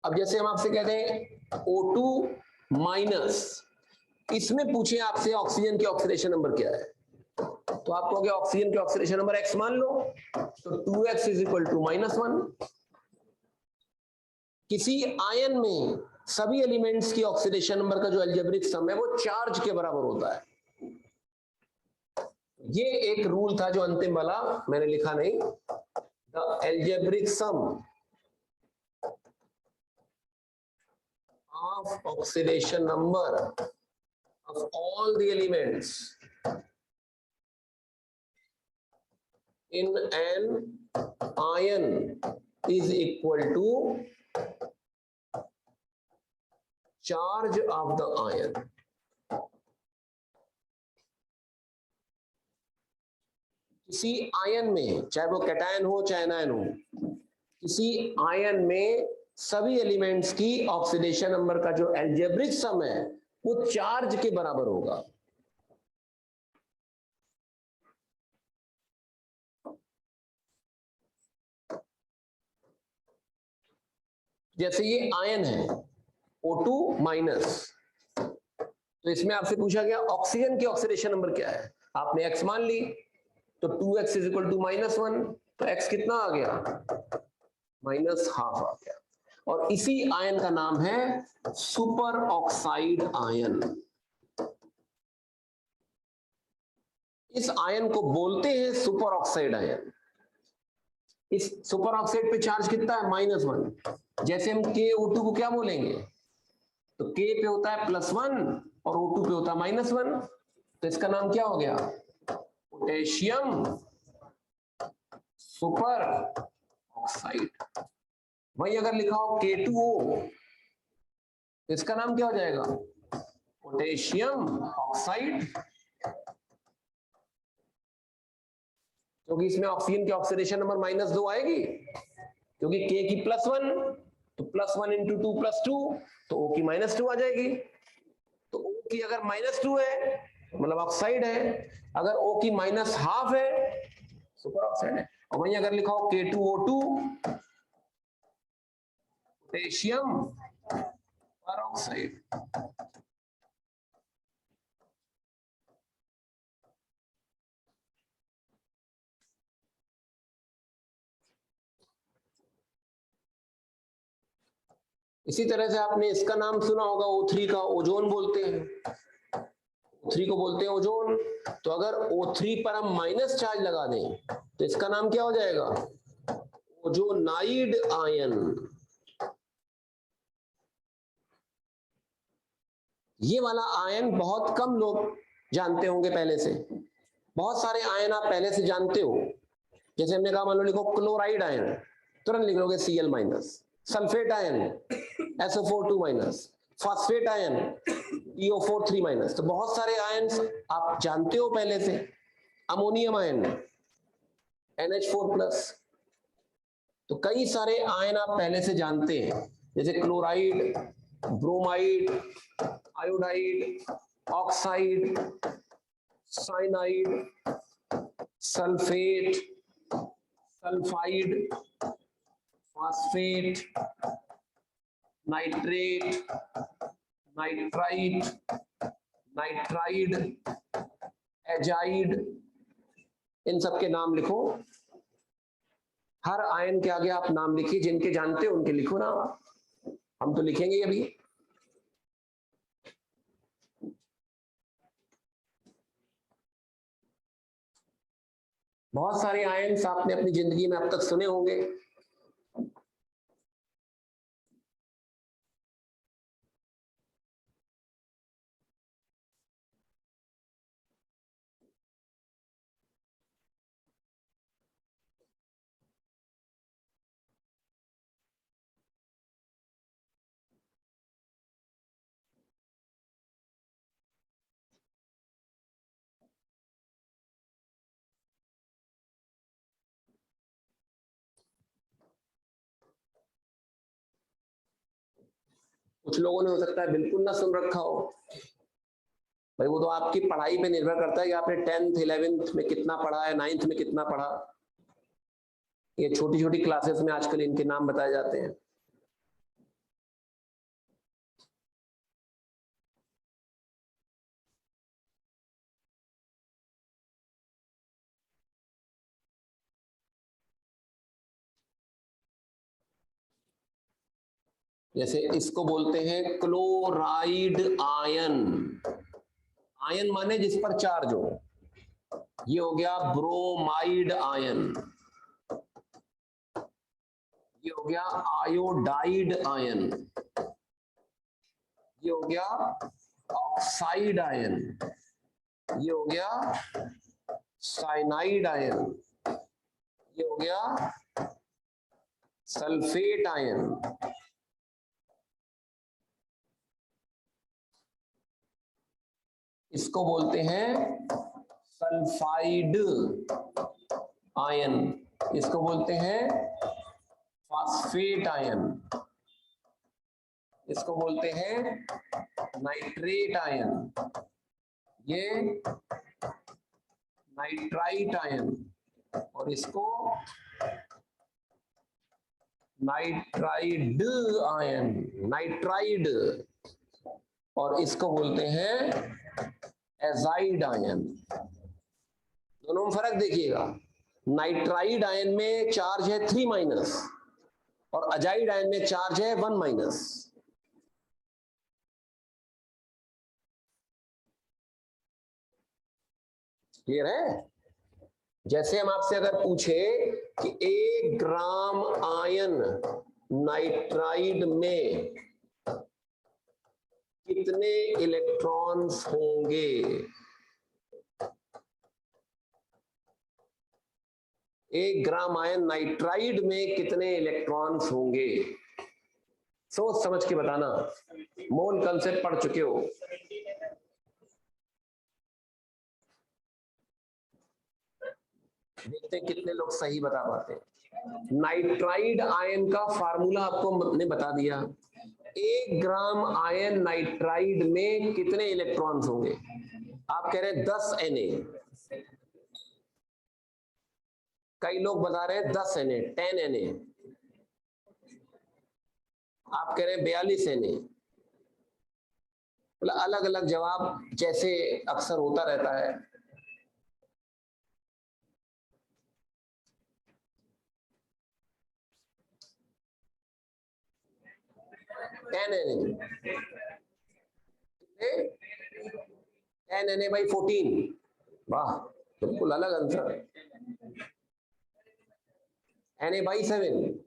अब जैसे हम आपसे कहते हैं O2-, इसमें पूछे आपसे ऑक्सीजन की ऑक्सीडेशन नंबर क्या है, तो आप कहोगे ऑक्सीजन की ऑक्सीडेशन नंबर x मान लो, तो 2x = -1। किसी आयन में सभी एलिमेंट्स की ऑक्सीडेशन नंबर का जो अलजेब्रिक सम है वो चार्ज के बराबर होता है। ये एक रूल था जो अंतिम वाला मैंने लिखा नहीं, the algebraic sum of oxidation number of all the elements in an ion is equal to charge of the ion। किसी आयन में, चाहे वो कैटायन हो चाहे एनायन हो, किसी आयन में सभी एलिमेंट्स की ऑक्सीडेशन नंबर का जो अलजेब्रिक सम है वो चार्ज के बराबर होगा। जैसे ये आयन है O2-, तो इसमें आपसे पूछा गया ऑक्सीजन की ऑक्सीडेशन नंबर क्या है, आपने x मान ली, तो 2x = -1, तो x कितना आ गया? -½ आ गया। और इसी आयन का नाम है सुपर ऑक्साइड आयन। इस आयन को बोलते हैं सुपर ऑक्साइड आयन। इस सुपर ऑक्साइड पे चार्ज कितना है? -1। जैसे हम KO2 को क्या बोलेंगे, तो K पे होता है +1 और O2 पे होता है -1, तो इसका नाम क्या हो गया? Potassium super oxide. वही अगर लिखा हो K2O, तो इसका नाम क्या हो जाएगा? पोटेशियम ऑक्साइड, क्योंकि इसमें ऑक्सीजन की ऑक्सीडेशन नंबर -2 आएगी, क्योंकि K की +1, तो +1 × 2 + 2, तो O की -2 आ जाएगी। तो O की अगर -2 है मतलब ऑक्साइड है, अगर O की -½ है सुपर ऑक्साइड है। और वहीं अगर लिखा हो K2O2 पोटेशियम परऑक्साइड। इसी तरह से आपने इसका नाम सुना होगा O3 का, ओजोन बोलते हैं। O3 को बोलते हैं ओजोन। तो अगर O3 पर हम माइनस चार्ज लगा दें तो इसका नाम क्या हो जाएगा? Ozonide ion. ये वाला आयन बहुत कम लोग जानते होंगे पहले से, बहुत सारे आयन आप पहले से जानते हो। जैसे हमने कहा मान लो लिखो क्लोराइड आयन, तुरंत लिख लोगे Cl minus, sulphate ion SO4 2 minus, phosphate ion PO4 3 minus. तो बहुत सारे आयन आप जानते हो पहले से। अमोनियम आयन NH4 प्लस, तो कई सारे आयन आप पहले से जानते हैं, जैसे chloride, bromide, iodide, oxide, cyanide, sulphate, sulphide, phosphate, nitrate, nitrite, nitride, azide, इन सब के नाम लिखो। हर आयन के आगे आप नाम लिखिए, जिनके जानते हो उनके लिखो ना, हम तो लिखेंगे अभी। बहुत सारे आयन्स आपने अपनी जिंदगी में अब तक सुने होंगे। कुछ लोगों ने हो सकता है बिल्कुल ना सुन रखा हो, भाई वो तो आपकी पढ़ाई पे निर्भर करता है कि आपने 10th 11th में कितना पढ़ा है, 9th में कितना पढ़ा। ये छोटी छोटी क्लासेस में आजकल इनके नाम बताए जाते हैं। जैसे इसको बोलते हैं क्लोराइड आयन, आयन माने जिस पर चार्ज हो। ये हो गया ब्रोमाइड आयन, ये हो गया आयोडाइड आयन, ये हो गया ऑक्साइड आयन, ये हो गया साइनाइड आयन, ये हो गया सल्फेट आयन, इसको बोलते हैं सल्फाइड आयन, इसको बोलते हैं फॉस्फेट आयन, इसको बोलते हैं नाइट्रेट आयन, ये नाइट्राइट आयन, और इसको नाइट्राइड आयन, नाइट्राइड, और इसको बोलते हैं एजाइड आयन। दोनों में फर्क देखिएगा, नाइट्राइड आयन में चार्ज है 3 माइनस और अजाइड आयन में चार्ज है 1 माइनस। क्लियर है? जैसे हम आपसे अगर पूछे कि 1 ग्राम आयन नाइट्राइड में कितने इलेक्ट्रॉन्स होंगे, 1 ग्राम आयन नाइट्राइड में कितने इलेक्ट्रॉन्स होंगे, सोच समझ के बताना। मोल कंसेप्ट पढ़ चुके हो। देखते हैं कितने लोग सही बता पाते हैं। नाइट्राइड आयन का फार्मूला आपको ने बता दिया। 1 ग्राम आयन नाइट्राइड में कितने इलेक्ट्रॉन्स होंगे? आप कह रहे हैं 10 Na, कई लोग बता रहे हैं 10 Na, 10 Na, आप कह रहे हैं 42 Na। मतलब अलग अलग जवाब जैसे अक्सर होता रहता है। Na/14, वाह बिल्कुल अलग आंसर। Na/7,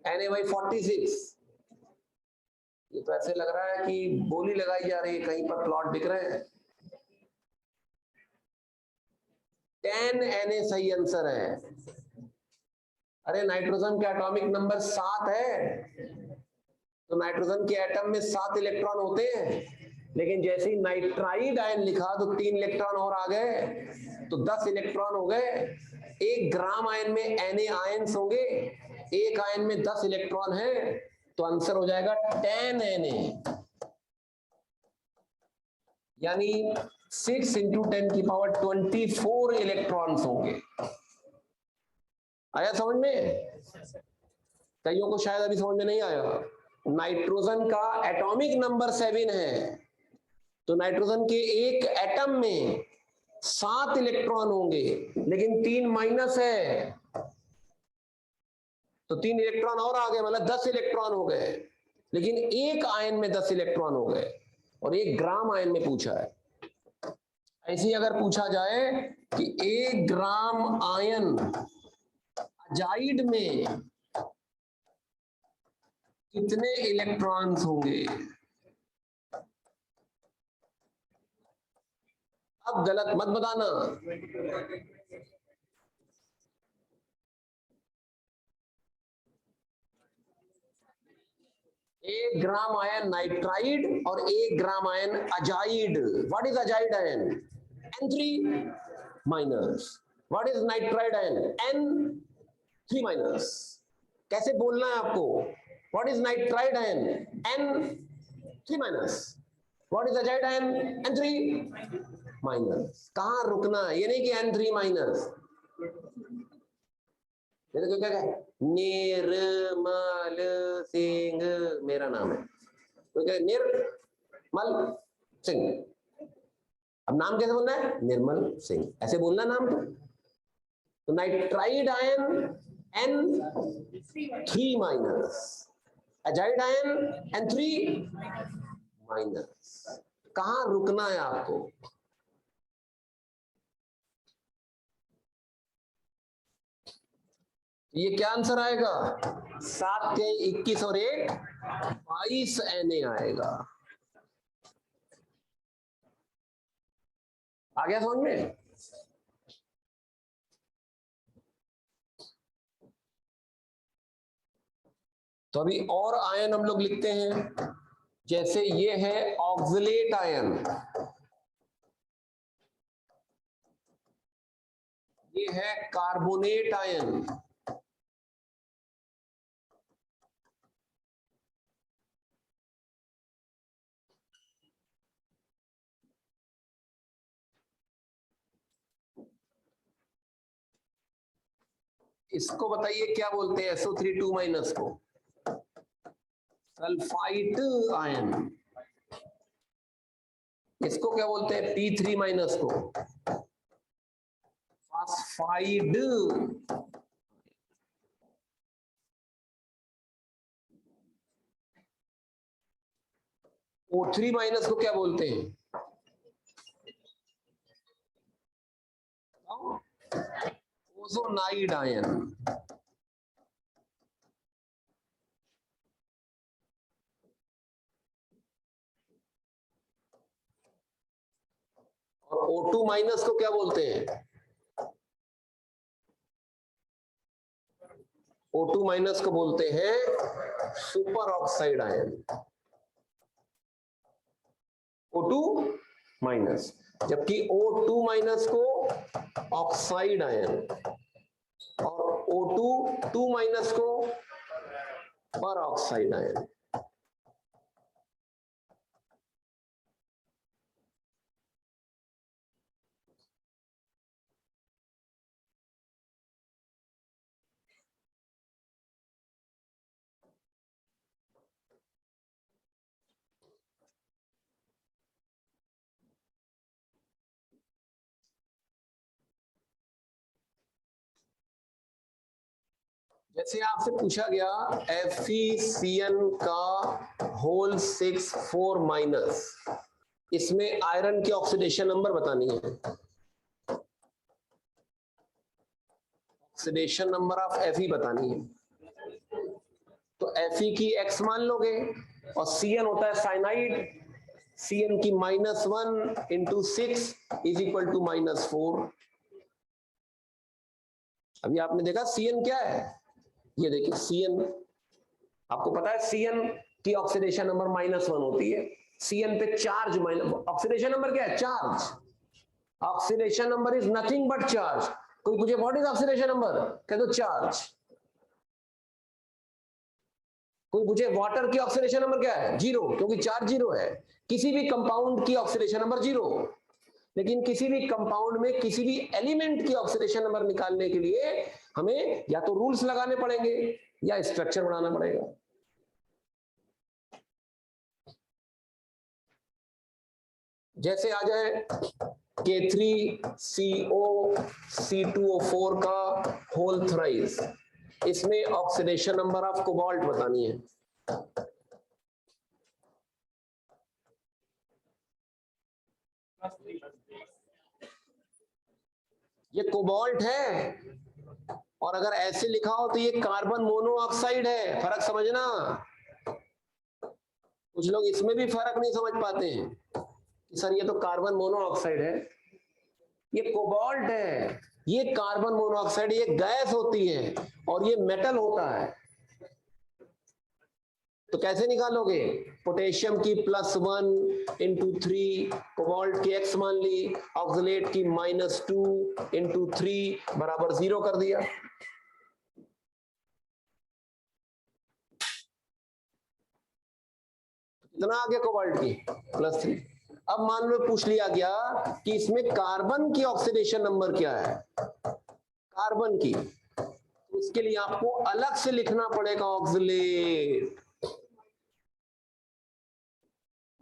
Na/46, ये तो ऐसे लग रहा है कि बोली लगाई जा रही है, कहीं पर प्लॉट बिक रहे हैं। 10 Na सही आंसर है। अरे नाइट्रोजन का एटॉमिक नंबर 7 है, तो नाइट्रोजन के एटम में 7 इलेक्ट्रॉन होते हैं, लेकिन जैसे ही नाइट्राइड आयन लिखा तो 3 इलेक्ट्रॉन और आ गए, तो 10 इलेक्ट्रॉन हो गए। 1 ग्राम आयन में Na आयन्स होंगे, एक आयन में 10 इलेक्ट्रॉन है, तो आंसर हो जाएगा 10 Na, यानी 6 × 10⁻24 इलेक्ट्रॉन्स होंगे। आया समझ में? कईयों को शायद अभी समझ में नहीं आया। नाइट्रोजन का एटॉमिक नंबर 7 है, तो नाइट्रोजन के एक एटम में 7 इलेक्ट्रॉन होंगे, लेकिन 3 माइनस है, तो 3 इलेक्ट्रॉन और आ गए, मतलब 10 इलेक्ट्रॉन हो गए, लेकिन एक आयन में 10 इलेक्ट्रॉन हो गए, और 1 ग्राम आयन में पूछा है। ऐसे ही अगर पूछा जाए कि 1 ग्राम आयन अजाइड में कितने इलेक्ट्रॉन्स होंगे, अब गलत मत बताना। 1 ग्राम आयन नाइट्राइड और 1 gram ion azide. What is azide ion? N3 minus. What is nitride ion? N3 minus. कैसे बोलना है आपको? What is nitride ion? N3 minus. What is azide ion? N3 minus. कहां रुकना है, ये नहीं कि N3 माइनस। क्या क्या? निर्मल सिंह मेरा नाम है, तो क्या निर्मल सिंह। अब नाम कैसे बोलना है? निर्मल सिंह, ऐसे बोलना नाम। तो nitride ion N3 minus, azide ion N3 minus. कहां रुकना है आपको? ये क्या आंसर आएगा? 7 के 21 और 1 22 Na आएगा। आ गया समझ में? तो अभी और आयन हम लोग लिखते हैं, जैसे ये है ऑक्सलेट आयन, ये है कार्बोनेट आयन, इसको बताइए क्या बोलते हैं? SO3 माइनस को सल्फाइड आयन। इसको क्या बोलते हैं? P3 माइनस को फास्फाइड। O3 माइनस को क्या बोलते हैं? Ozonide ion. और O2 माइनस को क्या बोलते हैं? O2 माइनस को बोलते हैं super oxide ion. O2 minus, जबकि O2 माइनस को ऑक्साइड आयन और O2 माइनस को पर ऑक्साइड आयन। जैसे आपसे पूछा गया FeCN का होल 6 4 माइनस, इसमें आयरन की ऑक्सीडेशन नंबर बतानी है। ऑक्सीडेशन नंबर ऑफ Fe बतानी है। तो Fe की X मान लोगे, और Cn होता है साइनाइड। Cn की -1 इंटू 6 इज इक्वल टू -4। अभी आपने देखा Cn क्या है, ये देखिए Cn, आपको पता है Cn की ऑक्सीडेशन नंबर -1 होती है। Cn पे चार्ज ऑक्सीडेशन नंबर क्या है, charge. Oxidation number is nothing but charge. कोई पूछे व्हाट इज ऑक्सीडेशन नंबर, कह दो चार्ज। कोई पूछे वाटर की ऑक्सीडेशन नंबर क्या है, 0, क्योंकि चार्ज 0 है। किसी भी कंपाउंड की ऑक्सीडेशन नंबर 0, लेकिन किसी भी कंपाउंड में किसी भी एलिमेंट की ऑक्सीडेशन नंबर निकालने के लिए हमें या तो रूल्स लगाने पड़ेंगे या स्ट्रक्चर बनाना पड़ेगा। जैसे आ जाए K3CO C2O4 का होल थ्राइस, इसमें ऑक्सीडेशन नंबर ऑफ कोबाल्ट बतानी है। ये कोबाल्ट है, और अगर ऐसे लिखा हो तो ये कार्बन मोनोऑक्साइड है। फर्क समझना, कुछ लोग इसमें भी फर्क नहीं समझ पाते हैं कि सर ये तो कार्बन मोनोऑक्साइड है, ये कोबाल्ट है। ये कार्बन मोनोऑक्साइड ये गैस होती है और ये मेटल होता है। तो कैसे निकालोगे, पोटेशियम की +1 इंटू 3, कोबाल्ट की x मान ली, ऑक्सलेट की -2 इंटू 3 बराबर 0 कर दिया। कितना आ गया कोबाल्ट की, +3। अब मान लो पूछ लिया गया कि इसमें कार्बन की ऑक्सीडेशन नंबर क्या है, कार्बन की, तो उसके लिए आपको अलग से लिखना पड़ेगा ऑक्सलेट।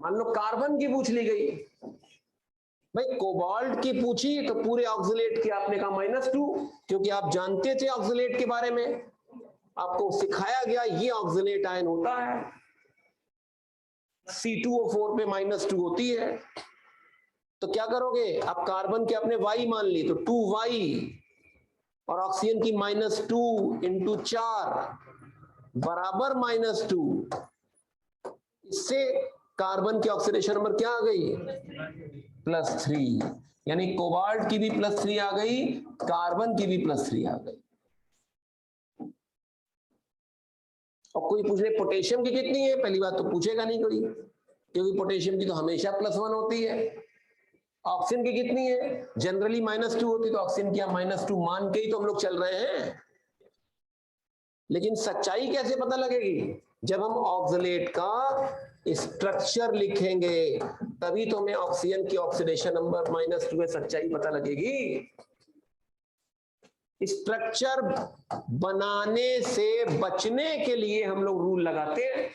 मान लो कार्बन की पूछ ली गई, भाई कोबाल्ट की पूछी तो पूरे ऑक्सलेट की आपने कहा -2, क्योंकि आप जानते थे ऑक्सलेट के बारे में, आपको सिखाया गया ये ऑक्सलेट आयन होता है। C2O4 पे -2 होती है, तो क्या करोगे, अब कार्बन के अपने Y मान ली तो 2Y, और ऑक्सीजन की -2 इंटू 4 बराबर -2। इससे कार्बन की ऑक्सीडेशन नंबर क्या आ गई, +3, यानी कोबाल्ट की भी +3 आ गई, कार्बन की भी +3 आ गई। और कोई पूछ ले पोटेशियम की कितनी है, पहली बात तो पूछेगा नहीं कोई, क्योंकि पोटेशियम की तो हमेशा +1 होती है। ऑक्सीजन की कितनी है, जनरली -2 होती, तो ऑक्सीजन की -2 मान के ही तो हम लोग चल रहे हैं। लेकिन सच्चाई कैसे पता लगेगी, जब हम ऑक्सलेट का स्ट्रक्चर लिखेंगे तभी तो हमें ऑक्सीजन की ऑक्सीडेशन नंबर -2 में सच्चाई पता लगेगी। स्ट्रक्चर बनाने से बचने के लिए हम लोग रूल लगाते हैं,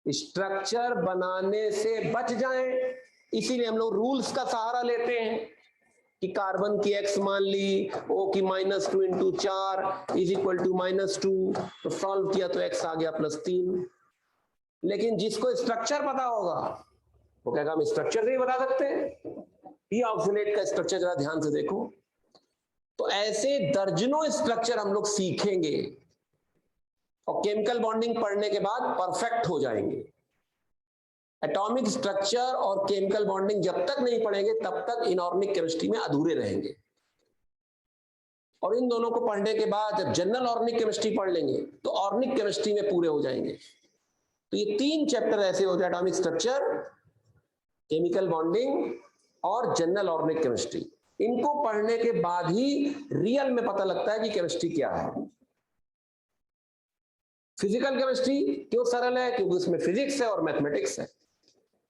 स्ट्रक्चर बनाने से बच जाएं, इसीलिए हम लोग रूल्स का सहारा लेते हैं कि कार्बन की x मान ली, O की -2 इंटू 4 इज इक्वल टू -2, तो सॉल्व किया तो x आ गया +3। लेकिन जिसको स्ट्रक्चर पता होगा वो कहेगा हम स्ट्रक्चर से ही बता सकते हैं। ये ऑक्सीलेट का स्ट्रक्चर जरा ध्यान से देखो। तो ऐसे दर्जनों स्ट्रक्चर हम लोग सीखेंगे और केमिकल बॉन्डिंग पढ़ने के बाद परफेक्ट हो जाएंगे। एटॉमिक स्ट्रक्चर और केमिकल बॉन्डिंग जब तक नहीं पढ़ेंगे तब तक इनऑर्गेनिक केमिस्ट्री में अधूरे रहेंगे। और इन दोनों को पढ़ने के बाद जब जनरल ऑर्गेनिक केमिस्ट्री पढ़ लेंगे तो ऑर्गेनिक केमिस्ट्री में पूरे हो जाएंगे। तो ये 3 चैप्टर ऐसे हो जाए, एटॉमिक स्ट्रक्चर, केमिकल बॉन्डिंग और जनरल ऑर्गेनिक केमिस्ट्री। इनको पढ़ने के बाद ही रियल में पता लगता है कि केमिस्ट्री क्या है। फिजिकल केमिस्ट्री क्यों सरल है, क्योंकि उसमें फिजिक्स है और मैथमेटिक्स है।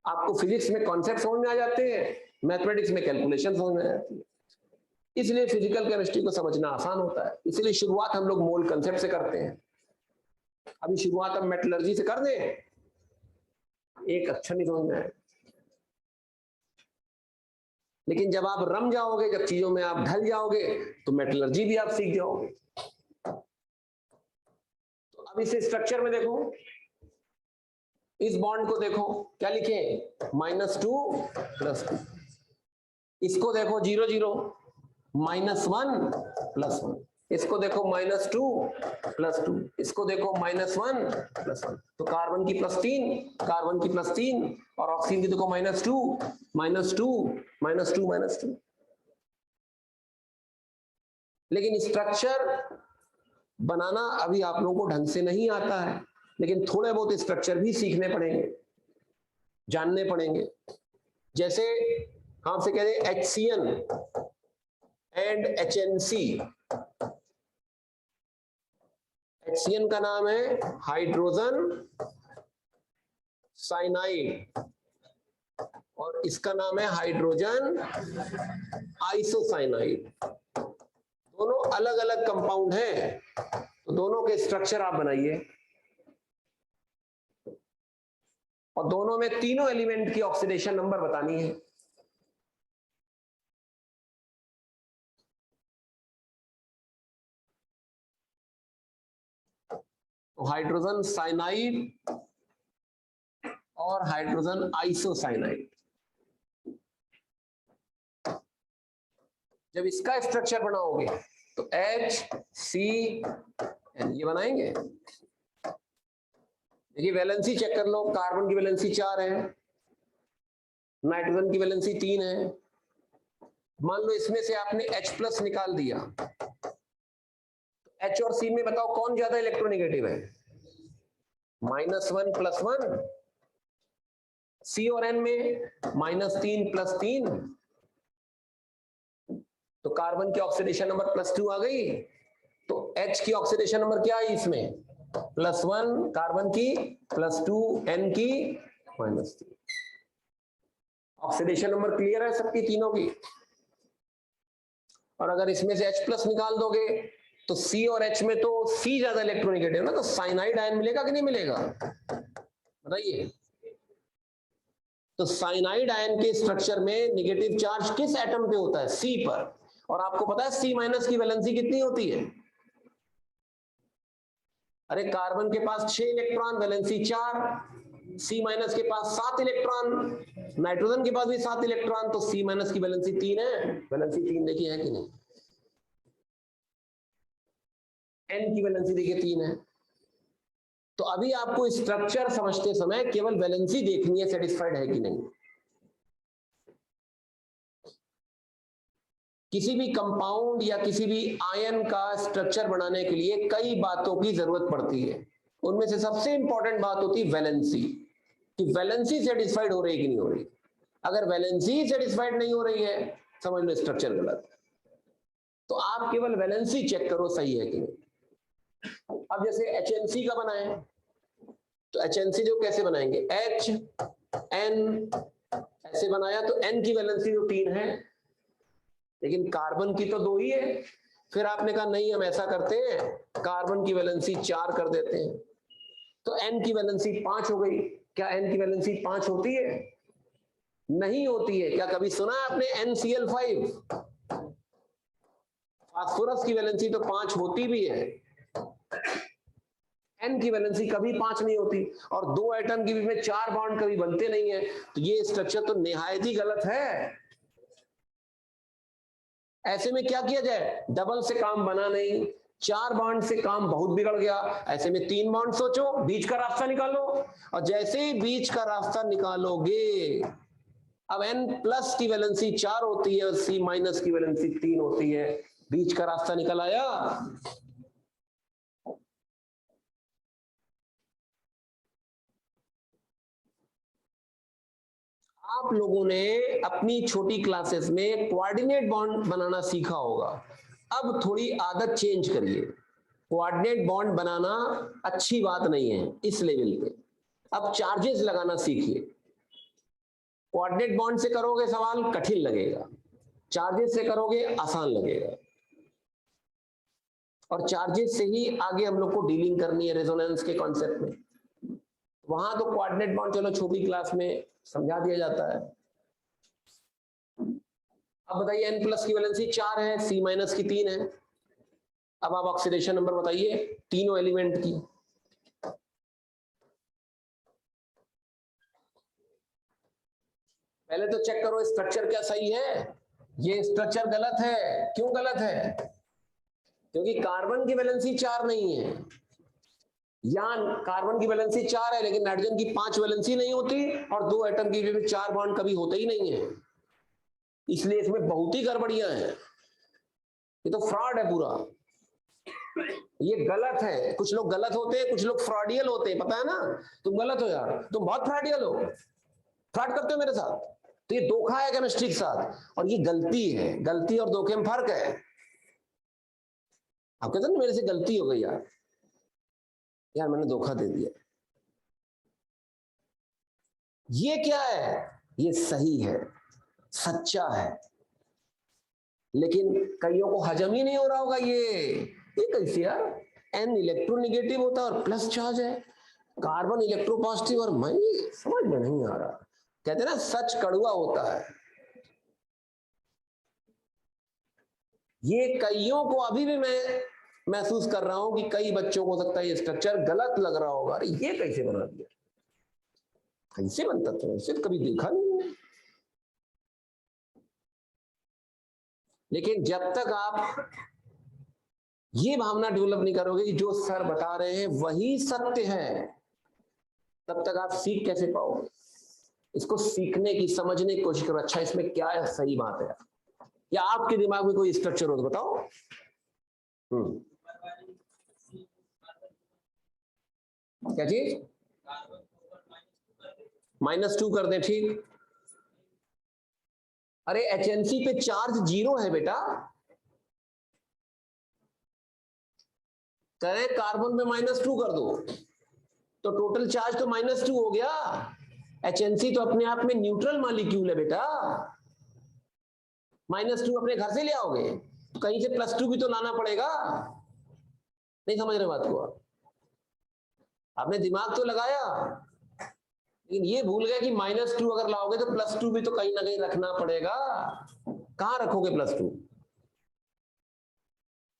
आपको फिजिक्स में कॉन्सेप्ट समझ में आ जाते हैं, मैथमेटिक्स में कैलकुलेशन समझ में आ जाती है, इसलिए फिजिकल केमिस्ट्री को समझना आसान होता है। इसलिए शुरुआत हम लोग मोल कंसेप्ट से करते हैं। अभी शुरुआत हम मेटलर्जी से कर दें, एक अच्छा नहीं समझ में आए, लेकिन जब आप रम जाओगे, जब चीजों में आप ढल जाओगे तो मेटलर्जी भी आप सीख जाओगे। तो अब इसे स्ट्रक्चर में देखो, इस बॉन्ड को देखो क्या लिखे, -2 +2, इसको देखो 0 0 -1 +1, इसको देखो -2 +2, इसको देखो -1 +1, तो कार्बन की +3, कार्बन की +3 और ऑक्सीजन की देखो -2 -2 -2 -2। लेकिन स्ट्रक्चर बनाना अभी आप लोगों को ढंग से नहीं आता है, लेकिन थोड़े बहुत स्ट्रक्चर भी सीखने पड़ेंगे, जानने पड़ेंगे। जैसे हम से कह रहे HCN एंड HNC। HCN का नाम है हाइड्रोजन साइनाइड और इसका नाम है हाइड्रोजन आइसोसाइनाइड। दोनों अलग अलग कंपाउंड हैं, तो दोनों के स्ट्रक्चर आप बनाइए और दोनों में तीनों एलिमेंट की ऑक्सीडेशन नंबर बतानी है। तो हाइड्रोजन साइनाइड और हाइड्रोजन आइसोसाइनाइड, जब इसका स्ट्रक्चर बनाओगे तो HCN ये बनाएंगे। देखिए वैलेंसी चेक कर लो, कार्बन की वैलेंसी 4 है, नाइट्रोजन की वैलेंसी 3 है। मान लो इसमें से आपने H+ निकाल दिया, H और C में बताओ कौन ज्यादा इलेक्ट्रोनेगेटिव है? -1 + 1। C और N में -3 + 3, तो कार्बन की ऑक्सीडेशन नंबर +2 आ गई। तो H की ऑक्सीडेशन नंबर क्या है इसमें? +1 कार्बन की, +2 N की, -3। ऑक्सीडेशन नंबर क्लियर है सबकी तीनों की। और अगर इसमें से H+ निकाल दोगे तो C और H में तो C ज्यादा इलेक्ट्रोनेगेटिव ना, तो साइनाइड आयन मिलेगा कि नहीं मिलेगा? बताइए। तो साइनाइड आयन के स्ट्रक्चर में नेगेटिव चार्ज किस एटम पे होता है? C पर। और आपको पता है C- की वैलेंसी कितनी होती है? अरे कार्बन के पास 6 इलेक्ट्रॉन, वैलेंसी 4, C- के पास 7 इलेक्ट्रॉन, नाइट्रोजन के पास भी 7 इलेक्ट्रॉन, तो C- की वैलेंसी 3 है। वैलेंसी 3 देखिए है कि नहीं? N की वैलेंसी देखिए 3 है। तो अभी आपको स्ट्रक्चर समझते समय केवल वैलेंसी देखनी है, सेटिस्फाइड है कि नहीं। किसी भी कंपाउंड या किसी भी आयन का स्ट्रक्चर बनाने के लिए कई बातों की जरूरत पड़ती है। उनमें से सबसे इंपॉर्टेंट बात होती है वैलेंसी, कि वैलेंसी सेटिस्फाइड हो रही है कि नहीं हो रही। अगर वैलेंसी सेटिस्फाइड नहीं हो रही है, समझ लो स्ट्रक्चर गलत है। तो आप केवल वैलेंसी चेक करो सही है कि नहीं। अब जैसे HNC का बनाए, तो HNC जो कैसे बनाएंगे? HN ऐसे बनाया, तो N की वैलेंसी जो 3 है, लेकिन कार्बन की तो 2 ही है। फिर आपने कहा नहीं हम ऐसा करते हैं, कार्बन की वैलेंसी 4 कर देते हैं, तो N की वैलेंसी 5 हो गई। क्या N की वैलेंसी 5 होती है? नहीं होती है। क्या कभी सुना है आपने NCl5? फास्फोरस की वैलेंसी तो 5 होती भी है, N की वैलेंसी कभी 5 नहीं होती। और 2 एटम के बीच में 4 बॉन्ड कभी बनते नहीं है, तो ये स्ट्रक्चर तो निहायत ही गलत है। ऐसे में क्या किया जाए? डबल से काम बना नहीं, 4 बॉन्ड से काम बहुत बिगड़ गया। ऐसे में 3 बॉन्ड सोचो, बीच का रास्ता निकालो, और जैसे ही बीच का रास्ता निकालोगे, अब N+ की वैलेंसी 4 होती है और C- की वैलेंसी 3 होती है, बीच का रास्ता निकल आया। आप लोगों ने अपनी छोटी क्लासेस में कोऑर्डिनेट बॉन्ड बनाना सीखा होगा। अब थोड़ी आदत चेंज करिए। कोऑर्डिनेट बॉन्ड बनाना अच्छी बात नहीं है इस लेवल पे। अब चार्जेस लगाना सीखिए। कोऑर्डिनेट बॉन्ड से करोगे सवाल कठिन लगेगा, चार्जेस से करोगे आसान लगेगा। और चार्जेस से ही आगे हम लोग को डीलिंग करनी है रेजोनेंस के कॉन्सेप्ट में। वहां तो कोऑर्डिनेट बॉन्ड चलो छोटी क्लास में समझा दिया जाता है। अब बताइए N+ की वैलेंसी 4 है, C- की 3 है। अब आप ऑक्सीडेशन नंबर बताइए तीनों एलिमेंट की। पहले तो चेक करो स्ट्रक्चर क्या सही है। ये स्ट्रक्चर गलत है। क्यों गलत है? क्योंकि कार्बन की वैलेंसी 4 नहीं है, यहाँ कार्बन की वैलेंसी 4 है लेकिन नाइट्रोजन की 5 वैलेंसी नहीं होती और 2 एटम की भी 4 बॉन्ड कभी होते ही नहीं है, इसलिए इसमें बहुत ही गड़बड़ियां हैं। ये तो फ्रॉड है पूरा, ये गलत है। कुछ लोग गलत होते हैं, कुछ लोग फ्रॉडियल होते हैं, पता है ना। तुम गलत हो यार, तुम बहुत फ्रॉडियल हो, फ्रॉड करते हो मेरे साथ। तो ये धोखा है केमिस्ट्री के साथ, और ये गलती है। गलती और धोखे में फर्क है। आप कहते हैं ना मेरे से गलती हो गई यार, यार मैंने धोखा दे दिया। ये क्या है? ये सही है, सच्चा है, लेकिन कईयों को हजम ही नहीं हो रहा होगा। ये कैसे यार, एन इलेक्ट्रोनेगेटिव होता है और प्लस चार्ज है, कार्बन इलेक्ट्रो पॉजिटिव, और मैं समझ में नहीं आ रहा। कहते हैं ना सच कड़वा होता है। ये कईयों को अभी भी मैं महसूस कर रहा हूं कि कई बच्चों को हो सकता है ये स्ट्रक्चर गलत लग रहा होगा। अरे ये कैसे बना दिया, कैसे बनता था, ऐसे तो कभी देखा नहीं। लेकिन जब तक आप ये भावना डेवलप नहीं करोगे कि जो सर बता रहे हैं वही सत्य है, तब तक आप सीख कैसे पाओगे। इसको सीखने की, समझने की कोशिश करो। अच्छा इसमें क्या है, सही बात है, या आपके दिमाग में कोई स्ट्रक्चर हो तो बताओ। क्या चीज? -2 कर दें, ठीक। अरे HNC पे चार्ज 0 है बेटा, करे कार्बन पे -2 कर दो तो टोटल चार्ज तो -2 हो गया। HNC तो अपने आप में न्यूट्रल मॉलिक्यूल है बेटा। -2 अपने घर से ले आओगे तो कहीं से +2 भी तो लाना पड़ेगा। नहीं समझ रहे बात को? आपने दिमाग तो लगाया, लेकिन ये भूल गए कि -2 अगर लाओगे तो +2 भी तो कहीं ना कहीं रखना पड़ेगा। कहां रखोगे +2?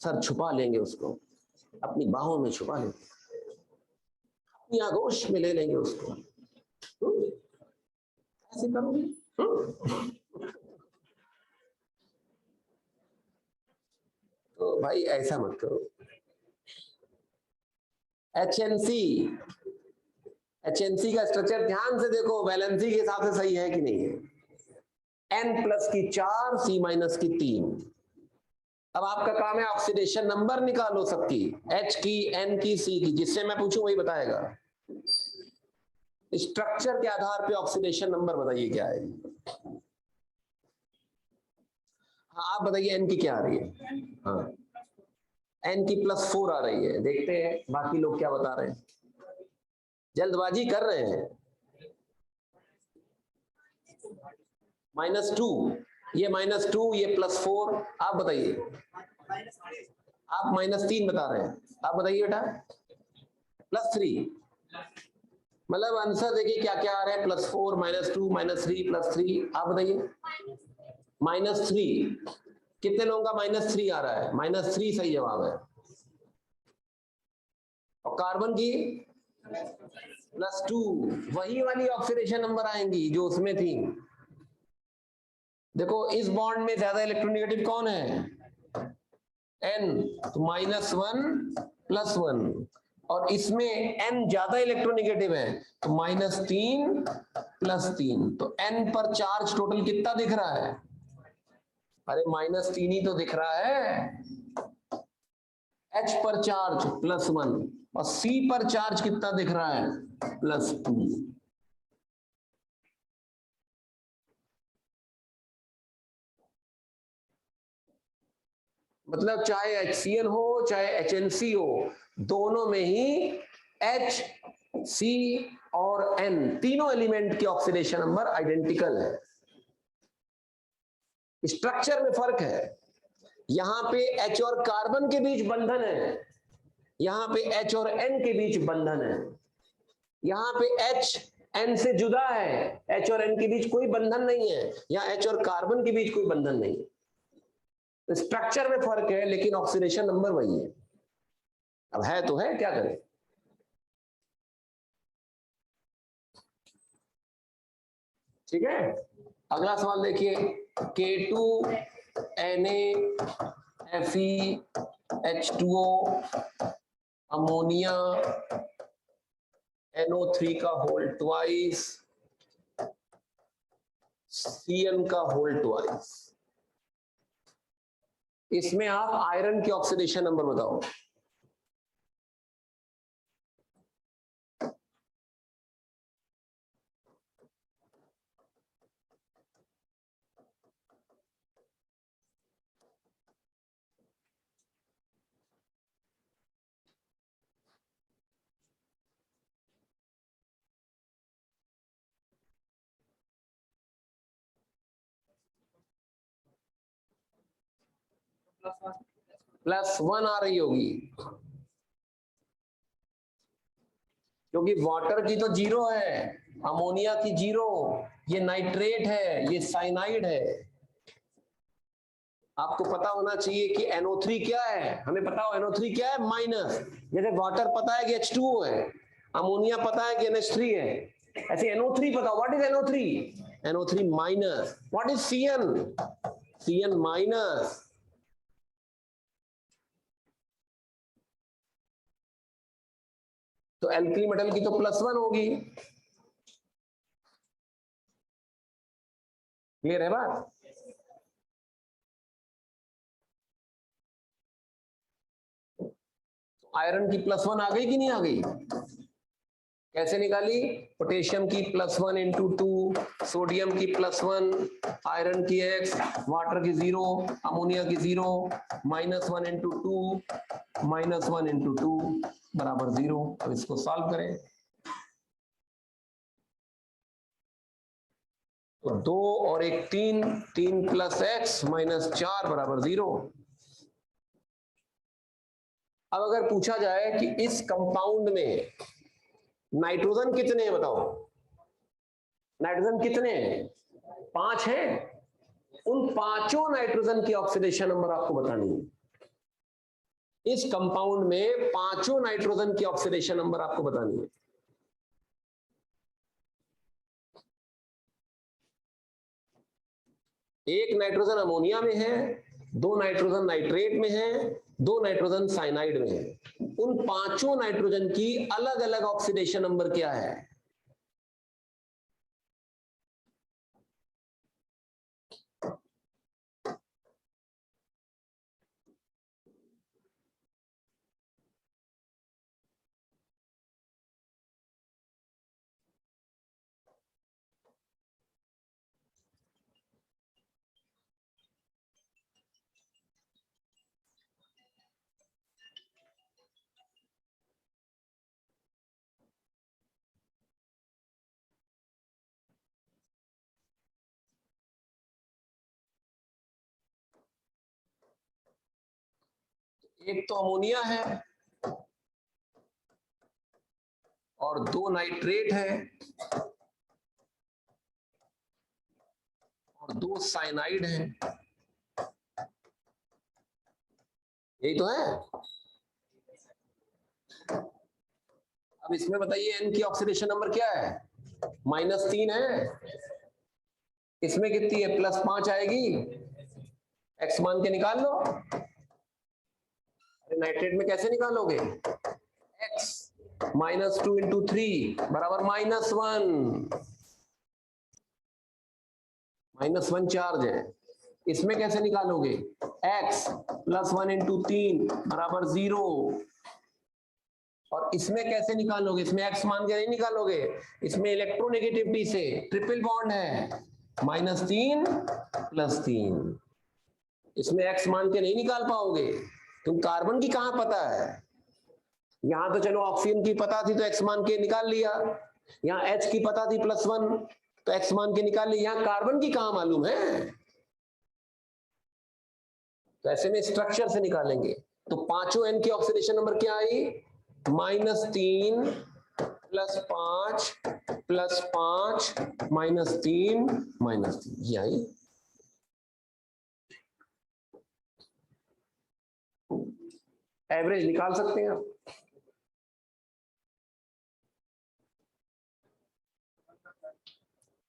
सर छुपा लेंगे उसको, अपनी बाहों में छुपा लेंगे, अपनी आगोश में ले लेंगे उसको। ऐसे करोगे? तो भाई ऐसा मत करो। HNC का स्ट्रक्चर ध्यान से देखो, वैलेंसी के हिसाब से सही है कि नहीं है। N+ की 4, C- की 3। अब आपका काम है ऑक्सीडेशन नंबर निकालो सबकी, H की, N की, C की, जिससे मैं पूछूं वही बताएगा। स्ट्रक्चर के आधार पे ऑक्सीडेशन नंबर बताइए क्या है। हाँ आप बताइए N की क्या आ रही है। हाँ N की +4 आ रही है, देखते हैं बाकी लोग क्या बता रहे हैं। जल्दबाजी कर रहे हैं। -2, ये -2, ये +4, आप बताइए। आप -3 बता रहे हैं, आप बताइए बेटा। +3, मतलब आंसर देखिए क्या क्या आ रहा है। +4, -2, -3, +3, आप बताइए। -3, कितने लोगों का -3 आ रहा है? -3 सही जवाब है। और कार्बन की +2, वही वाली ऑक्सीडेशन नंबर आएंगी जो उसमें थी। देखो इस बॉन्ड में ज्यादा इलेक्ट्रोनेगेटिव कौन है? N, तो -1 +1, और इसमें N ज्यादा इलेक्ट्रोनेगेटिव है तो -3 +3, तो N पर चार्ज टोटल कितना दिख रहा है? अरे -3 ही तो दिख रहा है। H पर चार्ज +1 और C पर चार्ज कितना दिख रहा है? +2। मतलब चाहे HCl हो चाहे HNC हो, दोनों में ही H, C और N तीनों एलिमेंट की ऑक्सीडेशन नंबर आइडेंटिकल है। स्ट्रक्चर में फर्क है। यहां पे H और कार्बन के बीच बंधन है, यहां पे H और N के बीच बंधन है। यहां पे H N से जुदा है, H और N के बीच कोई बंधन नहीं है। यहां H और कार्बन के बीच कोई बंधन नहीं है। स्ट्रक्चर में फर्क है लेकिन ऑक्सीडेशन नंबर वही है। अब है तो है, क्या करें। ठीक है, अगला सवाल देखिए। K2 Na Fe H2O, ammonia, NO3 का होल ट्वाइस, Cn का होल ट्वाइस। इसमें आप आयरन की ऑक्सीडेशन नंबर बताओ। +1 आ रही होगी, क्योंकि वाटर की तो 0 है, अमोनिया की 0, ये नाइट्रेट है, ये साइनाइड है। आपको पता होना चाहिए कि NO3 क्या है, हमें पता हो NO3 क्या है, माइनस। जैसे वाटर पता है कि H2O है, अमोनिया पता है कि NH3 है, ऐसे NO3 पता। What is NO3? NO3 minus. What is Cn? Cn minus. तो एल्कली मेटल की तो +1 होगी। क्लियर है बात? आयरन की +1 आ गई कि नहीं आ गई? कैसे निकाली? पोटेशियम की +1 इंटू 2, सोडियम की +1, आयरन की x, वाटर की 0, अमोनिया की 0, -1 इंटू 2, -1 इंटू 2 बराबर 0। अब इसको सॉल्व करें तो 2 और 1 3, 3 + x -4 बराबर 0। अब अगर पूछा जाए कि इस कंपाउंड में नाइट्रोजन कितने हैं बताओ? नाइट्रोजन कितने हैं? 5 हैं। उन 5 नाइट्रोजन की ऑक्सीडेशन नंबर आपको बतानी है। इस कंपाउंड में 5 नाइट्रोजन की ऑक्सीडेशन नंबर आपको बतानी है। एक नाइट्रोजन अमोनिया में है, 2 नाइट्रोजन नाइट्रेट में है, 2 नाइट्रोजन साइनाइड में है। उन 5 नाइट्रोजन की अलग अलग ऑक्सीडेशन नंबर क्या है? एक तो अमोनिया है और 2 नाइट्रेट है और 2 साइनाइड है। यही तो है। अब इसमें बताइए n की ऑक्सीडेशन नंबर क्या है? -3 है। इसमें कितनी है? +5 आएगी। x मान के निकाल लो। अरे नाइट्रेट में कैसे निकालोगे? x -2 इंटू 3 बराबर -1। -1 चार्ज है। इसमें कैसे निकालोगे? x +1 इंटू 3 बराबर 0। और इसमें कैसे निकालोगे? इसमें x मान के नहीं निकालोगे, इसमें इलेक्ट्रोनेगेटिविटी से ट्रिपल बॉन्ड है, -3 +3। इसमें x मान के नहीं निकाल पाओगे। तुम कार्बन की कहां पता है? यहां तो चलो ऑक्सीजन की पता थी तो x मान के निकाल लिया, यहां H की पता थी +1 तो x मान के निकाल लिया, यहां कार्बन की कहां मालूम है? तो ऐसे में स्ट्रक्चर से निकालेंगे। तो 5 n की ऑक्सीडेशन नंबर क्या आई? -3 +5 +5 -3 -3 ये आई। एवरेज निकाल सकते हैं आप।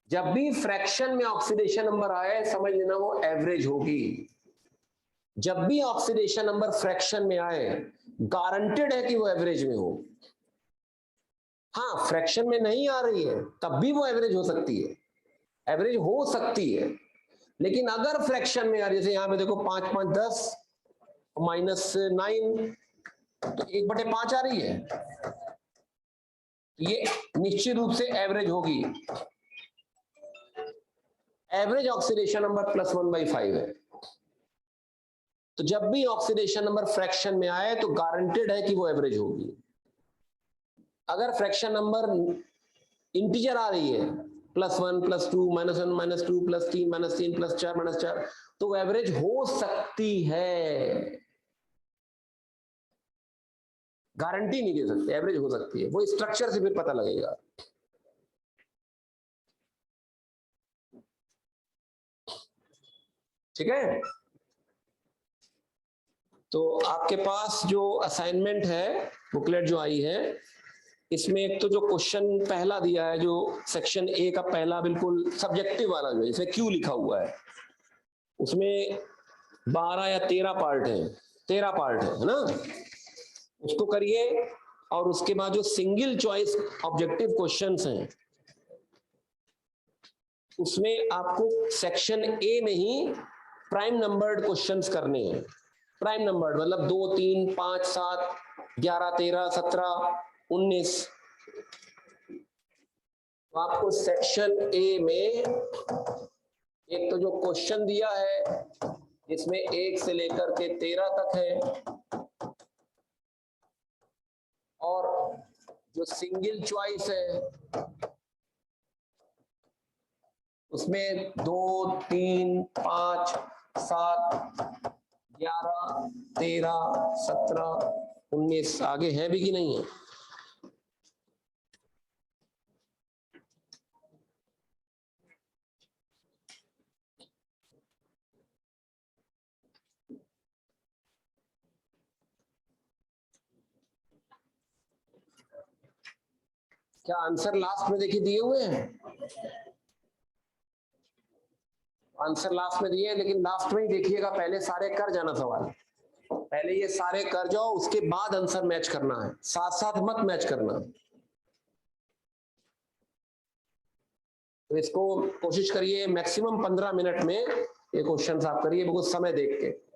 जब भी फ्रैक्शन में ऑक्सीडेशन नंबर आए समझ लेना वो एवरेज होगी। जब भी ऑक्सीडेशन नंबर फ्रैक्शन में आए गारंटेड है कि वो एवरेज में हो। हाँ, फ्रैक्शन में नहीं आ रही है तब भी वो एवरेज हो सकती है, एवरेज हो सकती है। लेकिन अगर फ्रैक्शन में आ रही है, जैसे यहां पे देखो 5 5 10 -9 तो 1/5 आ रही है, ये निश्चित रूप से एवरेज होगी। एवरेज ऑक्सीडेशन नंबर +1/5 है। तो जब भी ऑक्सीडेशन नंबर फ्रैक्शन में आए तो गारंटेड है कि वो एवरेज होगी। अगर फ्रैक्शन नंबर इंटीजर आ रही है +1 +2 -1 -2 +3 -3 +4 -4 तो वो एवरेज हो सकती है, गारंटी नहीं दे सकते, एवरेज हो सकती है। वो स्ट्रक्चर से फिर पता लगेगा। ठीक है, तो आपके पास जो असाइनमेंट है, बुकलेट जो आई है, इसमें एक तो जो क्वेश्चन पहला दिया है, जो सेक्शन ए का पहला बिल्कुल सब्जेक्टिव वाला जो है, इसमें क्यू लिखा हुआ है, उसमें 12 या 13 पार्ट है, 13 पार्ट है ना, उसको करिए। और उसके बाद जो सिंगल चॉइस ऑब्जेक्टिव क्वेश्चंस हैं, उसमें आपको सेक्शन ए में ही प्राइम नंबर्ड क्वेश्चंस करने हैं। प्राइम नंबर्ड मतलब 2 3 5 7 11 13 17 19। तो आपको सेक्शन ए में एक तो जो क्वेश्चन दिया है, इसमें 1 से लेकर के 13 तक है, और जो सिंगल चॉइस है उसमें 2 3 5 7 11 13 17 19 आगे है भी कि नहीं है। क्या आंसर लास्ट में देखिए दिए हुए हैं? आंसर लास्ट में दिए हैं, लेकिन लास्ट में ही देखिएगा, पहले सारे कर जाना सवाल, पहले ये सारे कर जाओ, उसके बाद आंसर मैच करना है, साथ साथ मत मैच करना। तो इसको कोशिश करिए मैक्सिमम 15 मिनट में ये क्वेश्चन आप करिए, बिल्कुल समय देख के।